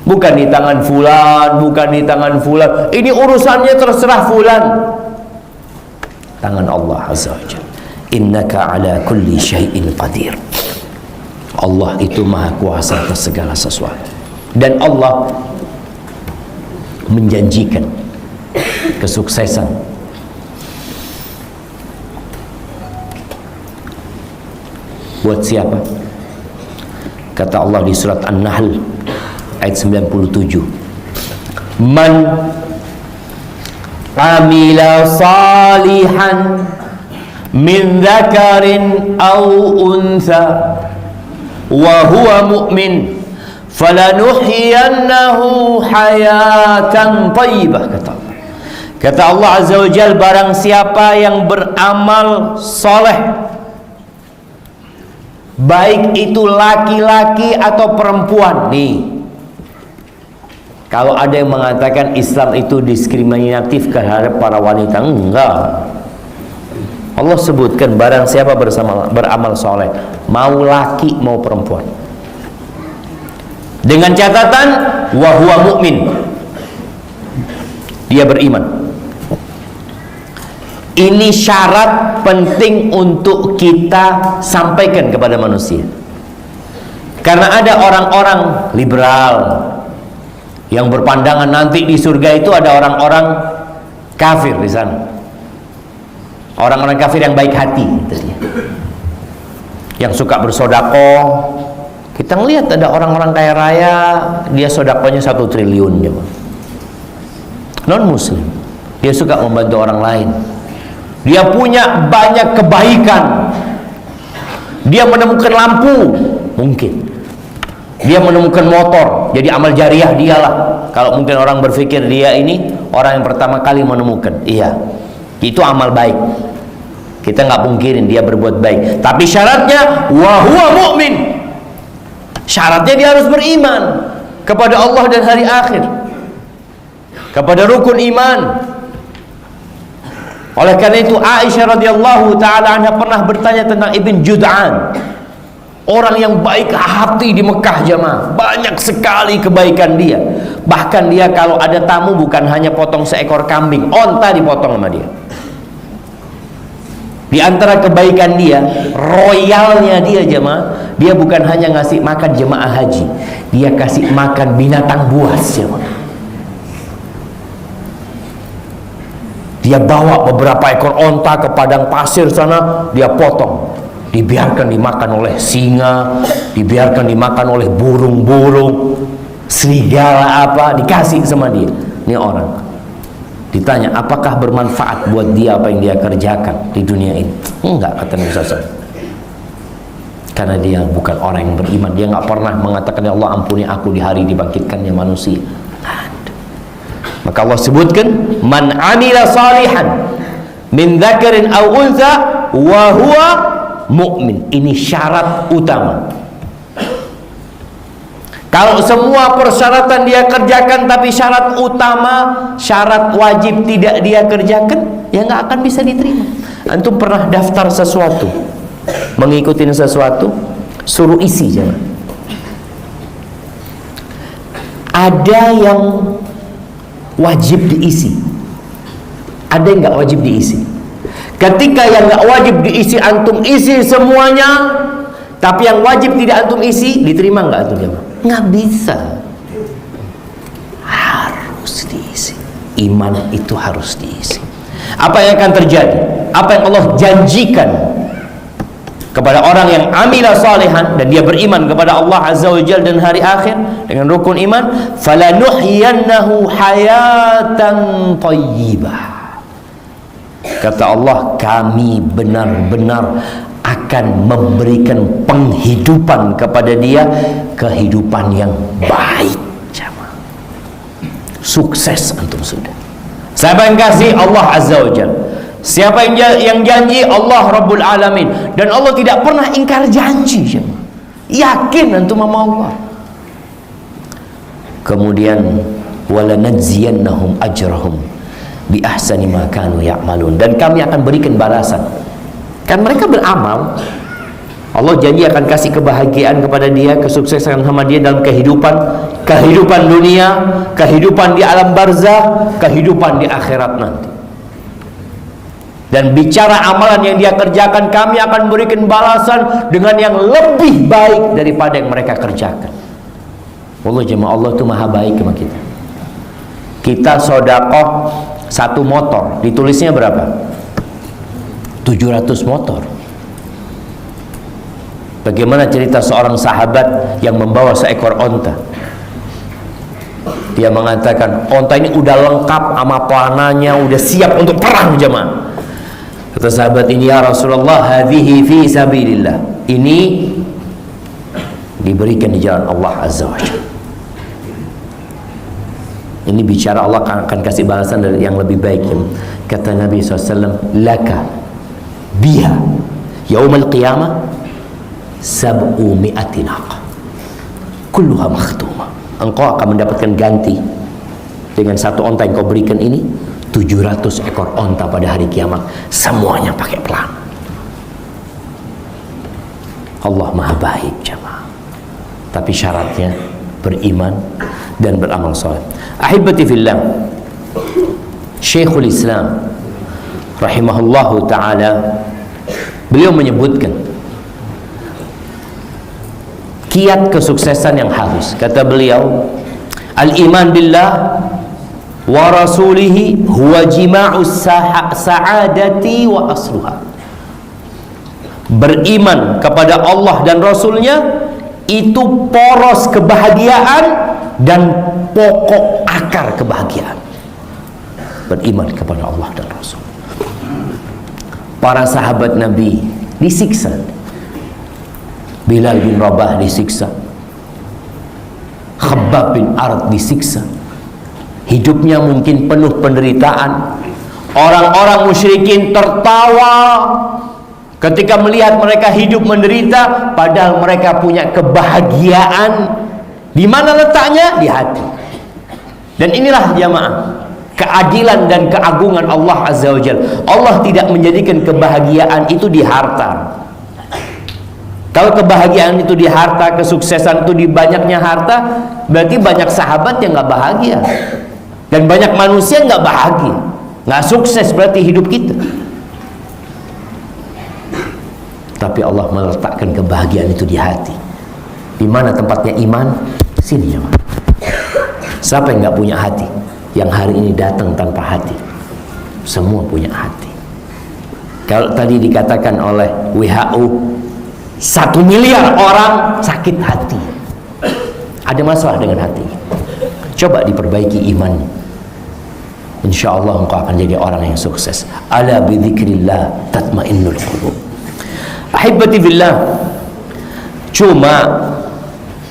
Bukan di tangan fulan, bukan di tangan fulan. Ini urusannya terserah fulan. Tangan Allah Azza wa Jalla. Innaka ala kulli syai'in qadir. Allah itu maha kuasa atas segala sesuatu. Dan Allah menjanjikan kesuksesan buat siapa? Kata Allah di surat An-Nahl ayat 97, man amila salihan min dzakarin aw untha wa huwa mu'min falanuhyiyannahu hayatan thayyibah. Kata Allah Azza wa Jalla, barang siapa yang beramal soleh, baik itu laki-laki atau perempuan. Nih, kalau ada yang mengatakan Islam itu diskriminatif terhadap para wanita, enggak. Allah sebutkan barang siapa beramal soleh, mau laki mau perempuan, dengan catatan wa huwa mu'min, dia beriman. Ini syarat penting untuk kita sampaikan kepada manusia. Karena ada orang-orang liberal yang berpandangan nanti di surga itu ada orang-orang kafir di sana. Orang-orang kafir yang baik hati, yang suka bersodakoh. Kita ngelihat ada orang-orang kaya raya, dia sodakohnya 1 triliun, non muslim. Dia suka membantu orang lain. Dia punya banyak kebaikan. Dia menemukan lampu, mungkin. Dia menemukan motor, jadi amal jariah dialah. Kalau mungkin orang berpikir dia ini orang yang pertama kali menemukan, iya, itu amal baik. Kita nggak pungkirin dia berbuat baik. Tapi syaratnya wa huwa mu'min. Syaratnya dia harus beriman kepada Allah dan hari akhir, kepada rukun iman. Oleh karena itu Aisyah radhiyallahu taala anha pernah bertanya tentang Ibn Jud'an, orang yang baik hati di Mekah jamaah, banyak sekali kebaikan dia. Bahkan dia kalau ada tamu bukan hanya potong seekor kambing, onta dipotong sama dia. Di antara kebaikan dia, royalnya dia jemaah, dia bukan hanya ngasih makan jemaah haji, dia kasih makan binatang buas jemaah. Dia bawa beberapa ekor onta ke padang pasir sana, dia potong, dibiarkan dimakan oleh singa, dibiarkan dimakan oleh burung-burung, serigala apa, dikasih sama dia. Ini orang ditanya, apakah bermanfaat buat dia apa yang dia kerjakan di dunia ini? Enggak, kata Nabi SAW. Karena dia bukan orang yang beriman. Dia nggak pernah mengatakan, ya Allah ampuni aku di hari dibangkitkannya manusia. Maka Allah sebutkan, man amila salihan min dzakarin aw untha wa huwa mu'min. Ini syarat utama. Kalau semua persyaratan dia kerjakan tapi syarat utama, syarat wajib tidak dia kerjakan, ya nggak akan bisa diterima. Antum pernah daftar sesuatu, mengikuti sesuatu, suruh isi jangan. Ada yang wajib diisi, ada yang nggak wajib diisi. Ketika yang nggak wajib diisi antum isi semuanya, tapi yang wajib tidak antum isi, diterima nggak antum jemaah? Nggak bisa. Harus diisi. Iman itu harus diisi. Apa yang akan terjadi? Apa yang Allah janjikan kepada orang yang amila salihan dan dia beriman kepada Allah Azza wa Jalla dan hari akhir dengan rukun iman, falanuhyiyannahu hayatan thayyibah. Kata Allah, kami benar-benar akan memberikan penghidupan kepada dia, kehidupan yang baik. Sukses antum sudah. Siapa yang kasih? Allah Azza wa Jalla. Siapa yang janji? Allah Rabbul Alamin. Dan Allah tidak pernah ingkar janji. Yakin antum sama Allah. Kemudian walanajziyannahum ajrahum bi ahsani ma kanu ya'malun. Dan kami akan berikan balasan. Kan mereka beramal. Allah janji akan kasih kebahagiaan kepada dia, kesuksesan sama dia dalam kehidupan dunia, kehidupan di alam barzah, kehidupan di akhirat nanti. Dan bicara amalan yang dia kerjakan, kami akan berikan balasan dengan yang lebih baik daripada yang mereka kerjakan. Allah jemaah, Allah itu maha baik sama kita. Kita sodakoh satu motor, ditulisnya berapa? 700 motor. Bagaimana cerita seorang sahabat yang membawa seekor onta. Dia mengatakan, onta ini udah lengkap sama panahnya, udah siap untuk perang jemaah. Kata sahabat ini, ya Rasulullah, hadhihi fi sabilillah. Ini diberikan di jalan Allah Azza wa Jalla. Ini bicara Allah akan kasih balasan dari yang lebih baik. Kata Nabi SAW, laka biha yaumal qiyamah sab'u mi'ati naqah kulluha makhtuma. Engkau akan mendapatkan ganti dengan satu onta yang kau berikan ini 700 ekor onta pada hari kiamat, semuanya pakai pelang. Allah maha baik jemaah, tapi syaratnya beriman dan beramal saleh. Ahibati fillah, Syekhul Islam rahimahullahu ta'ala, beliau menyebutkan kiat kesuksesan yang harus. Kata beliau, al-iman billah wa rasulihi huwa jima'u sa'adati wa asluha. Beriman kepada Allah dan Rasulnya itu poros kebahagiaan dan pokok akar kebahagiaan. Beriman kepada Allah dan Rasul. Para sahabat Nabi disiksa. Bilal bin Rabah disiksa, Khabbab bin Arad disiksa. Hidupnya mungkin penuh penderitaan. Orang-orang musyrikin tertawa ketika melihat mereka hidup menderita, padahal mereka punya kebahagiaan. Di mana letaknya? Di hati. Dan inilah jamaah, keadilan dan keagungan Allah Azza wa Jalla. Allah tidak menjadikan kebahagiaan itu di harta. Kalau kebahagiaan itu di harta, kesuksesan itu di banyaknya harta, berarti banyak sahabat yang nggak bahagia, dan banyak manusia nggak bahagia, nggak sukses berarti hidup kita. Tapi Allah meletakkan kebahagiaan itu di hati. Di mana tempatnya iman? Sini ya. Siapa yang nggak punya hati? Yang hari ini datang tanpa hati. Semua punya hati. Kalau tadi dikatakan oleh WHO, 1 miliar orang sakit hati, ada masalah dengan hati. Coba diperbaiki imannya, insya Allah engkau akan jadi orang yang sukses. Ala bidzikrillah tatmainnul qulub. Ahibati billah, Cuma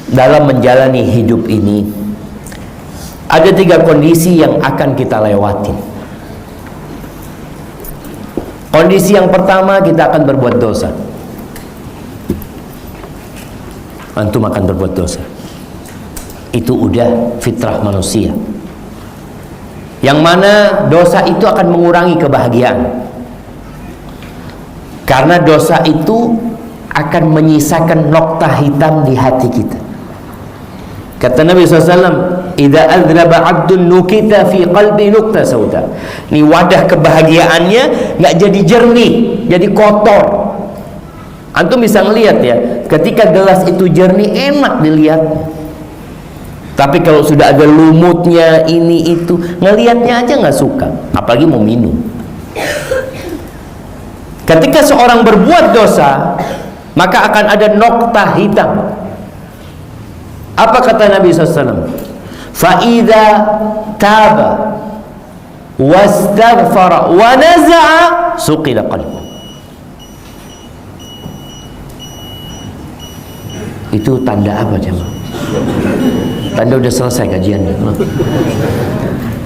dalam menjalani hidup ini ada 3 kondisi yang akan kita lewatin. Kondisi yang pertama, kita akan berbuat dosa. Antum akan berbuat dosa. Itu udah fitrah manusia. Yang mana dosa itu akan mengurangi kebahagiaan. Karena dosa itu akan menyisakan nokta hitam di hati kita. Kata Nabi SAW, "Idza adzlaba 'abdun nukita fi qalbi nukta sauda." Ini wadah kebahagiaannya nggak jadi jernih, jadi kotor. Antum bisa ngelihat ya, ketika gelas itu jernih enak dilihat. Tapi kalau sudah ada lumutnya ini itu, ngelihatnya aja nggak suka, apalagi mau minum. Ketika seorang berbuat dosa, maka akan ada nokta hitam. Apa kata Nabi SAW? Fa'idha taba wastaghfara wa naza'a suqila qalbu. Itu tanda apa jemaah? Tanda udah selesai kajiannya.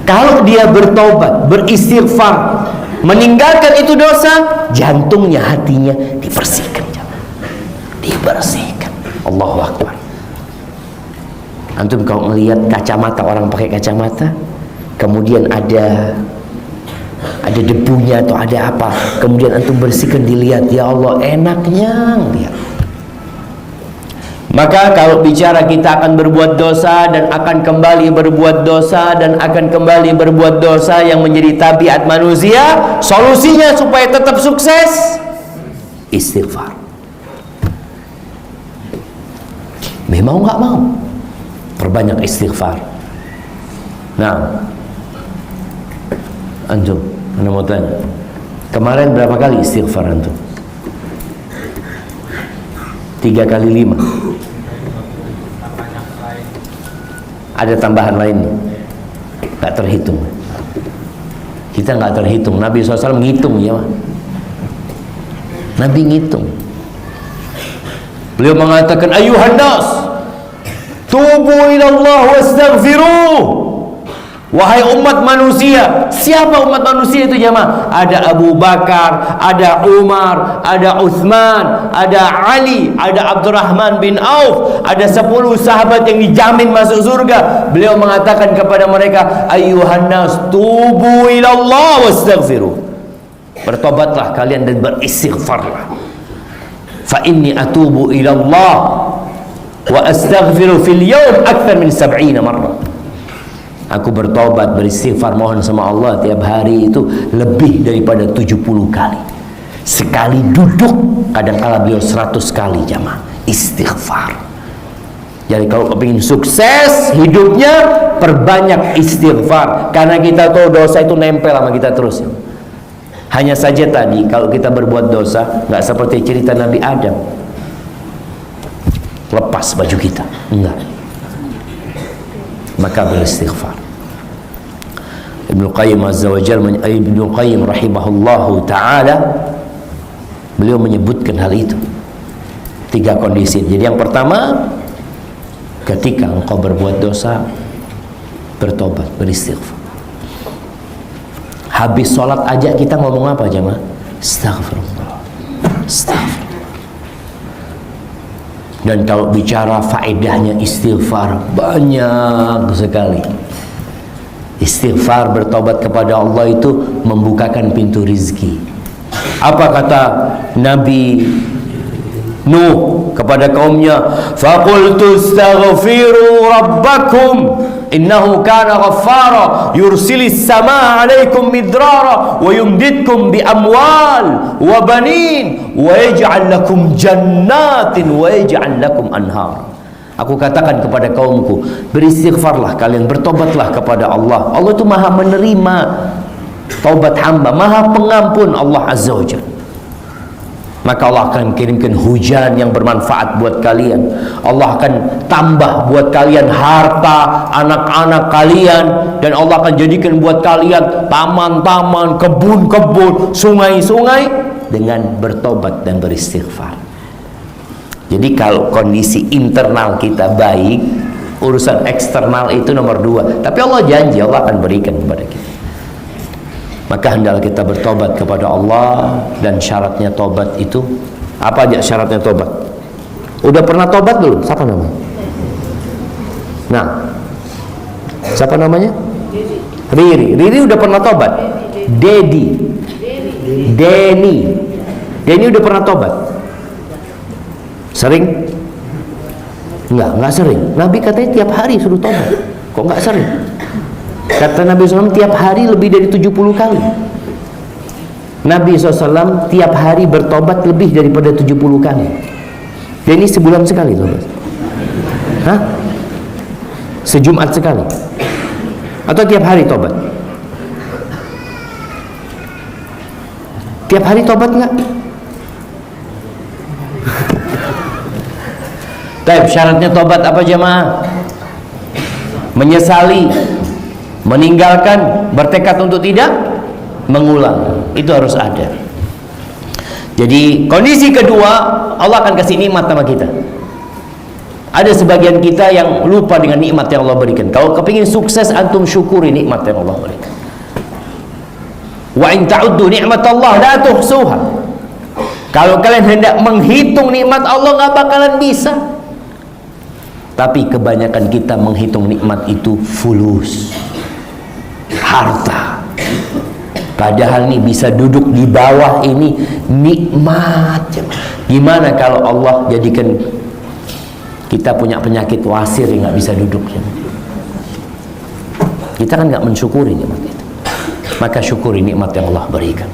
Kalau dia bertobat, beristighfar, meninggalkan itu dosa, jantungnya, hatinya dibersihkan jemaah. Dibersihkan. Allahu Akbar. Antum kalau melihat kacamata, orang pakai kacamata, kemudian ada debunya atau ada apa, kemudian antum bersihkan, dilihat, ya Allah enaknya lihat. Maka kalau bicara kita akan berbuat dosa dan akan kembali berbuat dosa dan akan kembali berbuat dosa yang menjadi tabiat manusia, solusinya supaya tetap sukses, istighfar. Mau nggak mau, perbanyak istighfar. Nah, antum, anda mau tanya, kemarin berapa kali istighfar antum? 3 kali 5. Ada tambahan lainnya, nggak terhitung. Kita nggak terhitung. Nabi SAW ngitung ya, Nabi ngitung. Beliau mengatakan, ayuhan nas, tubu ilallah wastaghfiruh. Wahai umat manusia. Siapa umat manusia itu jemaah? Ada Abu Bakar, ada Umar, ada Utsman, ada Ali, ada Abdurrahman bin Auf, ada 10 sahabat yang dijamin masuk surga. Beliau mengatakan kepada mereka, ayuhan nas, tubu ilallah wastaghfiruh. Bertobatlah kalian dan beristighfarlah. Fa inni atubu ilallah wa astaghfiru fil yawm akthar min 70 marrah. Aku bertobat, beristighfar, mohon sama Allah tiap hari itu lebih daripada 70 kali. Sekali duduk, kadang-kala beliau 100 kali jamaah istighfar. Jadi kalau kepingin sukses hidupnya, perbanyak istighfar. Karena kita tahu dosa itu nempel sama kita terus. Hanya saja tadi kalau kita berbuat dosa, nggak seperti cerita Nabi Adam, lepas baju kita, enggak. Maka beristighfar. Ibnu Qayyim azza wa jalla, Ibnu Qayyim rahimahullahu ta'ala, beliau menyebutkan hal itu 3 kondisi. Jadi yang pertama, ketika engkau berbuat dosa, bertobat, beristighfar. Habis sholat aja kita ngomong apa jemaah? Astaghfirullah, astaghfirullah. Dan kalau bicara faedahnya istighfar, banyak sekali. Istighfar, bertobat kepada Allah itu membukakan pintu rizki. Apa kata Nabi Nuh kepada kaumnya? Faqultu astaghfiru rabbakum innahu kana ghaffara yursilis samaa 'alaikum midrara wa yumditkum bi amwal wa banin wa yaj'al lakum jannatin wa yaj'al lakum anhar. Aku katakan kepada kaumku, beristighfarlah kalian, bertobatlah kepada Allah. Allah itu maha menerima taubat hamba, maha pengampun Allah azza wa jalla. Maka Allah akan kirimkan hujan yang bermanfaat buat kalian. Allah akan tambah buat kalian harta, anak-anak kalian, dan Allah akan jadikan buat kalian taman-taman, kebun-kebun, sungai-sungai dengan bertobat dan beristighfar. Jadi kalau kondisi internal kita baik, urusan eksternal itu nomor 2. Tapi Allah janji, Allah akan berikan kepada kita. Maka hendaklah kita bertobat kepada Allah. Dan syaratnya tobat itu apa aja syaratnya tobat? Udah pernah tobat belum? Siapa namanya? Nah, siapa namanya? Riri. Riri udah pernah tobat. Denny udah pernah tobat. Sering? Enggak sering. Nabi katanya tiap hari suruh tobat. Kok enggak sering? Kata Nabi SAW tiap hari lebih dari 70 kali. Nabi SAW tiap hari bertobat lebih daripada 70 kali. Dan ini sebulan sekali tobat. Hah? Sejumat sekali? Atau tiap hari tobat? Tiap hari tobat enggak? Baik, syaratnya tobat apa jemaah? Menyesali, meninggalkan, bertekad untuk tidak mengulang. Itu harus ada. Jadi kondisi kedua, Allah akan kasih nikmat sama kita. Ada sebagian kita yang lupa dengan nikmat yang Allah berikan. Kalau kepingin sukses, antum syukuri nikmat yang Allah berikan. Wa in ta'uddu ni'matallah la tuhsuha. Kalau kalian hendak menghitung nikmat Allah, nggak bakalan bisa. Tapi kebanyakan kita menghitung nikmat itu fulus, harta. Padahal nih bisa duduk di bawah ini nikmat. Gimana kalau Allah jadikan kita punya penyakit wasir yang nggak bisa duduk? Kita kan nggak mensyukuri nikmat itu. Maka syukuri nikmat yang Allah berikan.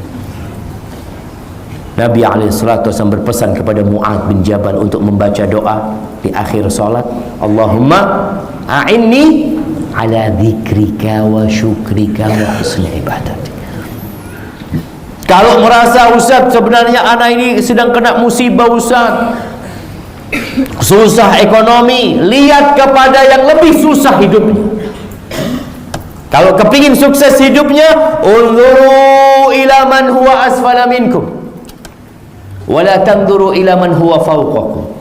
Nabi SAW berpesan kepada Mu'adz bin Jabal untuk membaca doa di akhir salat, Allahumma a'inni ala dzikrika wa syukrika wa husni ibadatik. Kalau merasa Ustaz sebenarnya anak ini sedang kena musibah Ustaz, susah ekonomi, lihat kepada yang lebih susah hidupnya. Kalau kepingin sukses hidupnya, unzuru ila man huwa asfala minkum wala tanzuru ila man huwa fawqakum.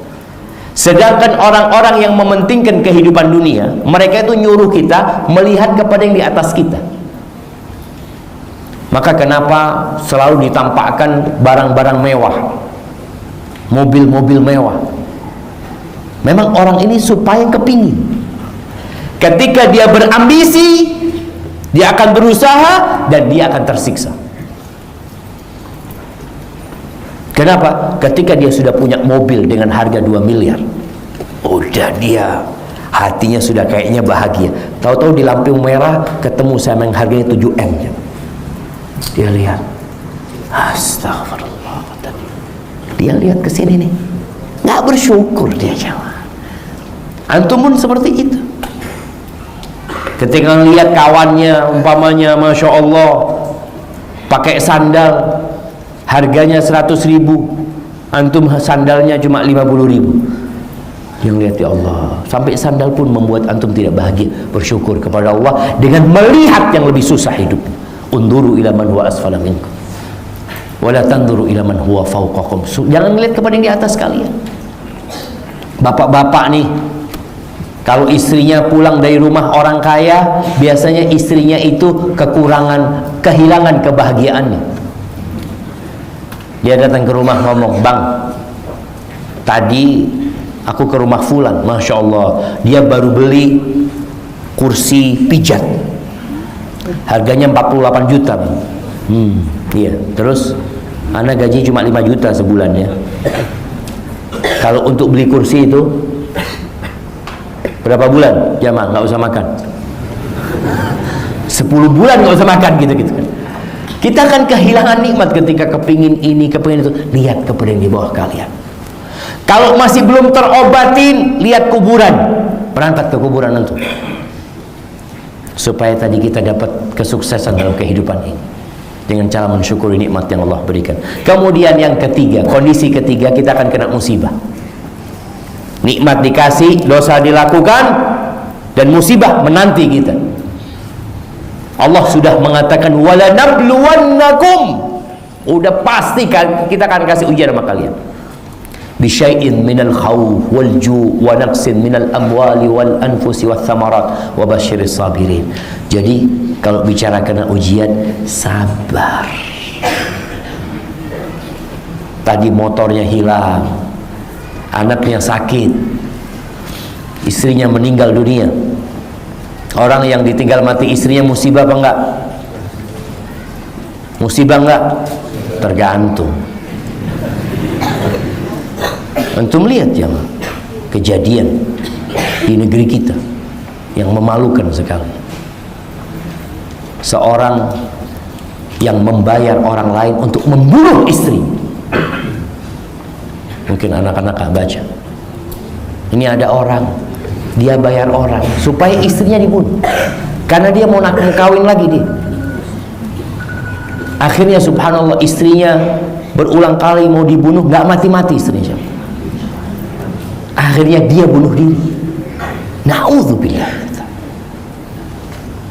Sedangkan orang-orang yang mementingkan kehidupan dunia, mereka itu nyuruh kita melihat kepada yang di atas kita. Maka kenapa selalu ditampakkan barang-barang mewah, mobil-mobil mewah? Memang orang ini supaya kepingin. Ketika dia berambisi, dia akan berusaha dan dia akan tersiksa. Kenapa? Ketika dia sudah punya mobil dengan harga 2 miliar, udah dia hatinya sudah kayaknya bahagia. Tahu-tahu di lampu merah ketemu sama yang harganya 7M. Dia lihat, astagfirullah. Dia lihat ke sini nih, nggak bersyukur dia jawab. Antum pun seperti itu. Ketika lihat kawannya, umpamanya, masya Allah, pakai sandal harganya 100.000, antum sandalnya cuma 50.000. Yang lihat, ya Allah, sampai sandal pun membuat antum tidak bahagia. Bersyukur kepada Allah dengan melihat yang lebih susah hidup. Unduru ila man huwa asfala minkum wala tanzuru ila man huwa fawqakum. Jangan melihat kepada yang di atas kalian. Bapak-bapak nih, kalau istrinya pulang dari rumah orang kaya, biasanya istrinya itu kehilangan kebahagiaannya. Dia datang ke rumah ngomong, bang, tadi aku ke rumah fulan, masya Allah, dia baru beli kursi pijat, harganya 48 juta. Iya, terus anak gaji cuma 5 juta sebulan ya. Kalau untuk beli kursi itu berapa bulan? Jamaah nggak usah makan. 10 bulan nggak usah makan gitu-gitu kan. Kita akan kehilangan nikmat ketika kepingin ini, kepingin itu. Lihat kepada yang di bawah kalian. Kalau masih belum terobatin, lihat kuburan. Berangkat ke kuburan itu. Supaya tadi kita dapat kesuksesan dalam kehidupan ini. Dengan cara mensyukuri nikmat yang Allah berikan. Kemudian yang ketiga, kondisi ketiga, kita akan kena musibah. Nikmat dikasih, dosa dilakukan, dan musibah menanti kita. Allah sudah mengatakan wala nabluwannakum, udah pasti kita akan kasih ujian sama kalian. bisyai'in minal khawf wal ju' wa naqsin minal amwali wal anfusi wath thamarat wa basyiris sabirin. Jadi kalau bicara kena ujian, sabar. Tadi motornya hilang, anaknya sakit, istrinya meninggal dunia. Orang yang ditinggal mati istrinya musibah apa enggak? Musibah enggak? Tergantung. Antum lihat ya, kejadian di negeri kita yang memalukan sekali. Seorang yang membayar orang lain untuk membunuh istri. Mungkin anak-anak baca. Ini ada orang, dia bayar orang supaya istrinya dibunuh, karena dia mau nak kawin lagi dia. Akhirnya subhanallah istrinya berulang kali mau dibunuh, nggak mati-mati istrinya. Akhirnya dia bunuh diri. Na'udzubillah.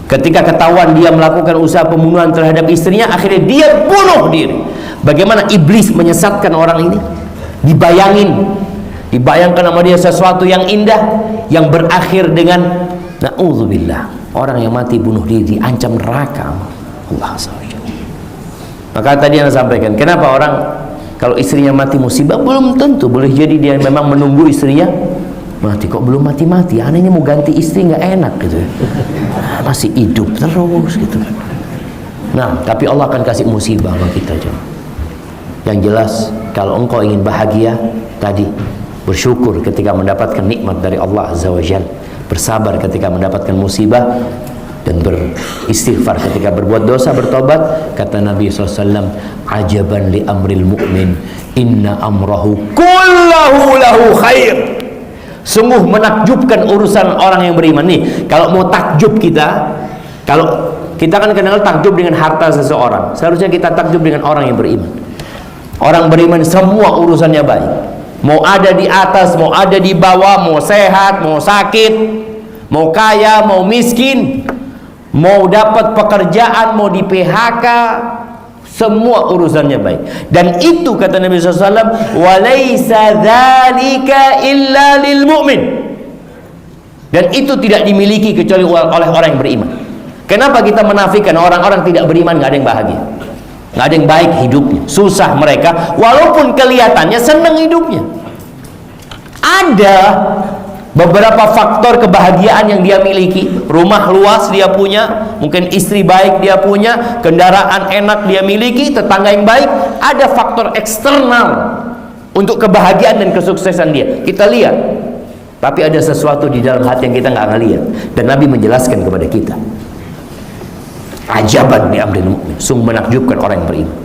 Ketika ketahuan dia melakukan usaha pembunuhan terhadap istrinya, akhirnya dia bunuh diri. Bagaimana iblis menyesatkan orang ini? Dibayangkan sama dia sesuatu yang indah yang berakhir dengan na'udzubillah. Orang yang mati bunuh diri diancam neraka. Allah SWT. Maka tadi yang saya sampaikan, kenapa orang kalau istrinya mati musibah? Belum tentu, boleh jadi dia memang menunggu istrinya mati. Kok belum mati-mati? Anehnya mau ganti istri nggak enak gitu ya. Masih hidup terus gitu. Nah, tapi Allah akan kasih musibah sama kita aja. Yang jelas, kalau engkau ingin bahagia, tadi bersyukur ketika mendapatkan nikmat dari Allah Azza wa Jalla, bersabar ketika mendapatkan musibah, dan beristighfar ketika berbuat dosa, bertobat. Kata Nabi SAW, ajaban li amril mu'min, inna amrahu kullahu lahu khair. Sungguh menakjubkan urusan orang yang beriman. Nih, kalau mau takjub kita, kalau kita kan kenal takjub dengan harta seseorang, seharusnya kita takjub dengan orang yang beriman. Orang beriman semua urusannya baik. Mau ada di atas, mau ada di bawah, mau sehat, mau sakit, mau kaya, mau miskin, mau dapat pekerjaan, mau di PHK, semua urusannya baik. Dan itu kata Nabi SAW, walaysa dzalika illa lil mu'min. Dan itu tidak dimiliki kecuali oleh orang yang beriman. Kenapa kita menafikan orang-orang tidak beriman nggak ada yang bahagia, nggak ada yang baik hidupnya, susah mereka, walaupun kelihatannya senang hidupnya. Ada beberapa faktor kebahagiaan yang dia miliki. Rumah luas dia punya, mungkin istri baik dia punya, kendaraan enak dia miliki, tetangga yang baik. Ada faktor eksternal untuk kebahagiaan dan kesuksesan dia, kita lihat. Tapi ada sesuatu di dalam hati yang kita nggak ngelihat, dan Nabi menjelaskan kepada kita. Ajaban li amril mu'min, sungguh menakjubkan orang yang beriman,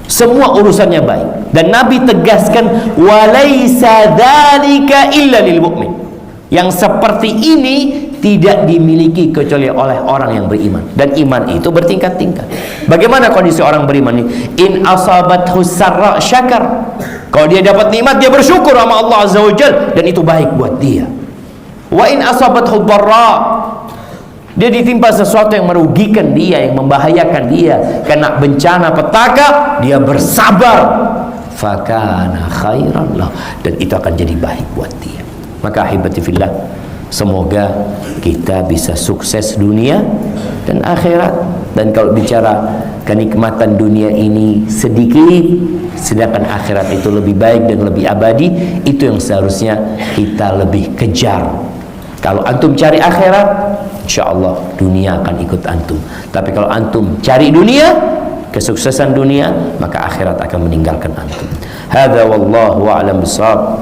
semua urusannya baik. Dan Nabi tegaskan, walaisa dzalika illa lil mu'min. Yang seperti ini tidak dimiliki kecuali oleh orang yang beriman. Dan iman itu bertingkat-tingkat. Bagaimana kondisi orang beriman ini? In asabathu sarra syakar. Kalau dia dapat nikmat, dia bersyukur sama Allah Azza wa Jalla, dan itu baik buat dia. Wa in asabathu dharra, dia ditimpa sesuatu yang merugikan dia, yang membahayakan dia, kena bencana petaka, dia bersabar, fakana khairan lah, dan itu akan jadi baik buat dia. Maka ahibati fillah, semoga kita bisa sukses dunia dan akhirat. Dan kalau bicara kenikmatan dunia ini sedikit, sedangkan akhirat itu lebih baik dan lebih abadi, itu yang seharusnya kita lebih kejar. Kalau antum cari akhirat, insya Allah dunia akan ikut antum. Tapi kalau antum cari dunia, kesuksesan dunia, maka akhirat akan meninggalkan antum. Hadza wallahu a'lam bishawab.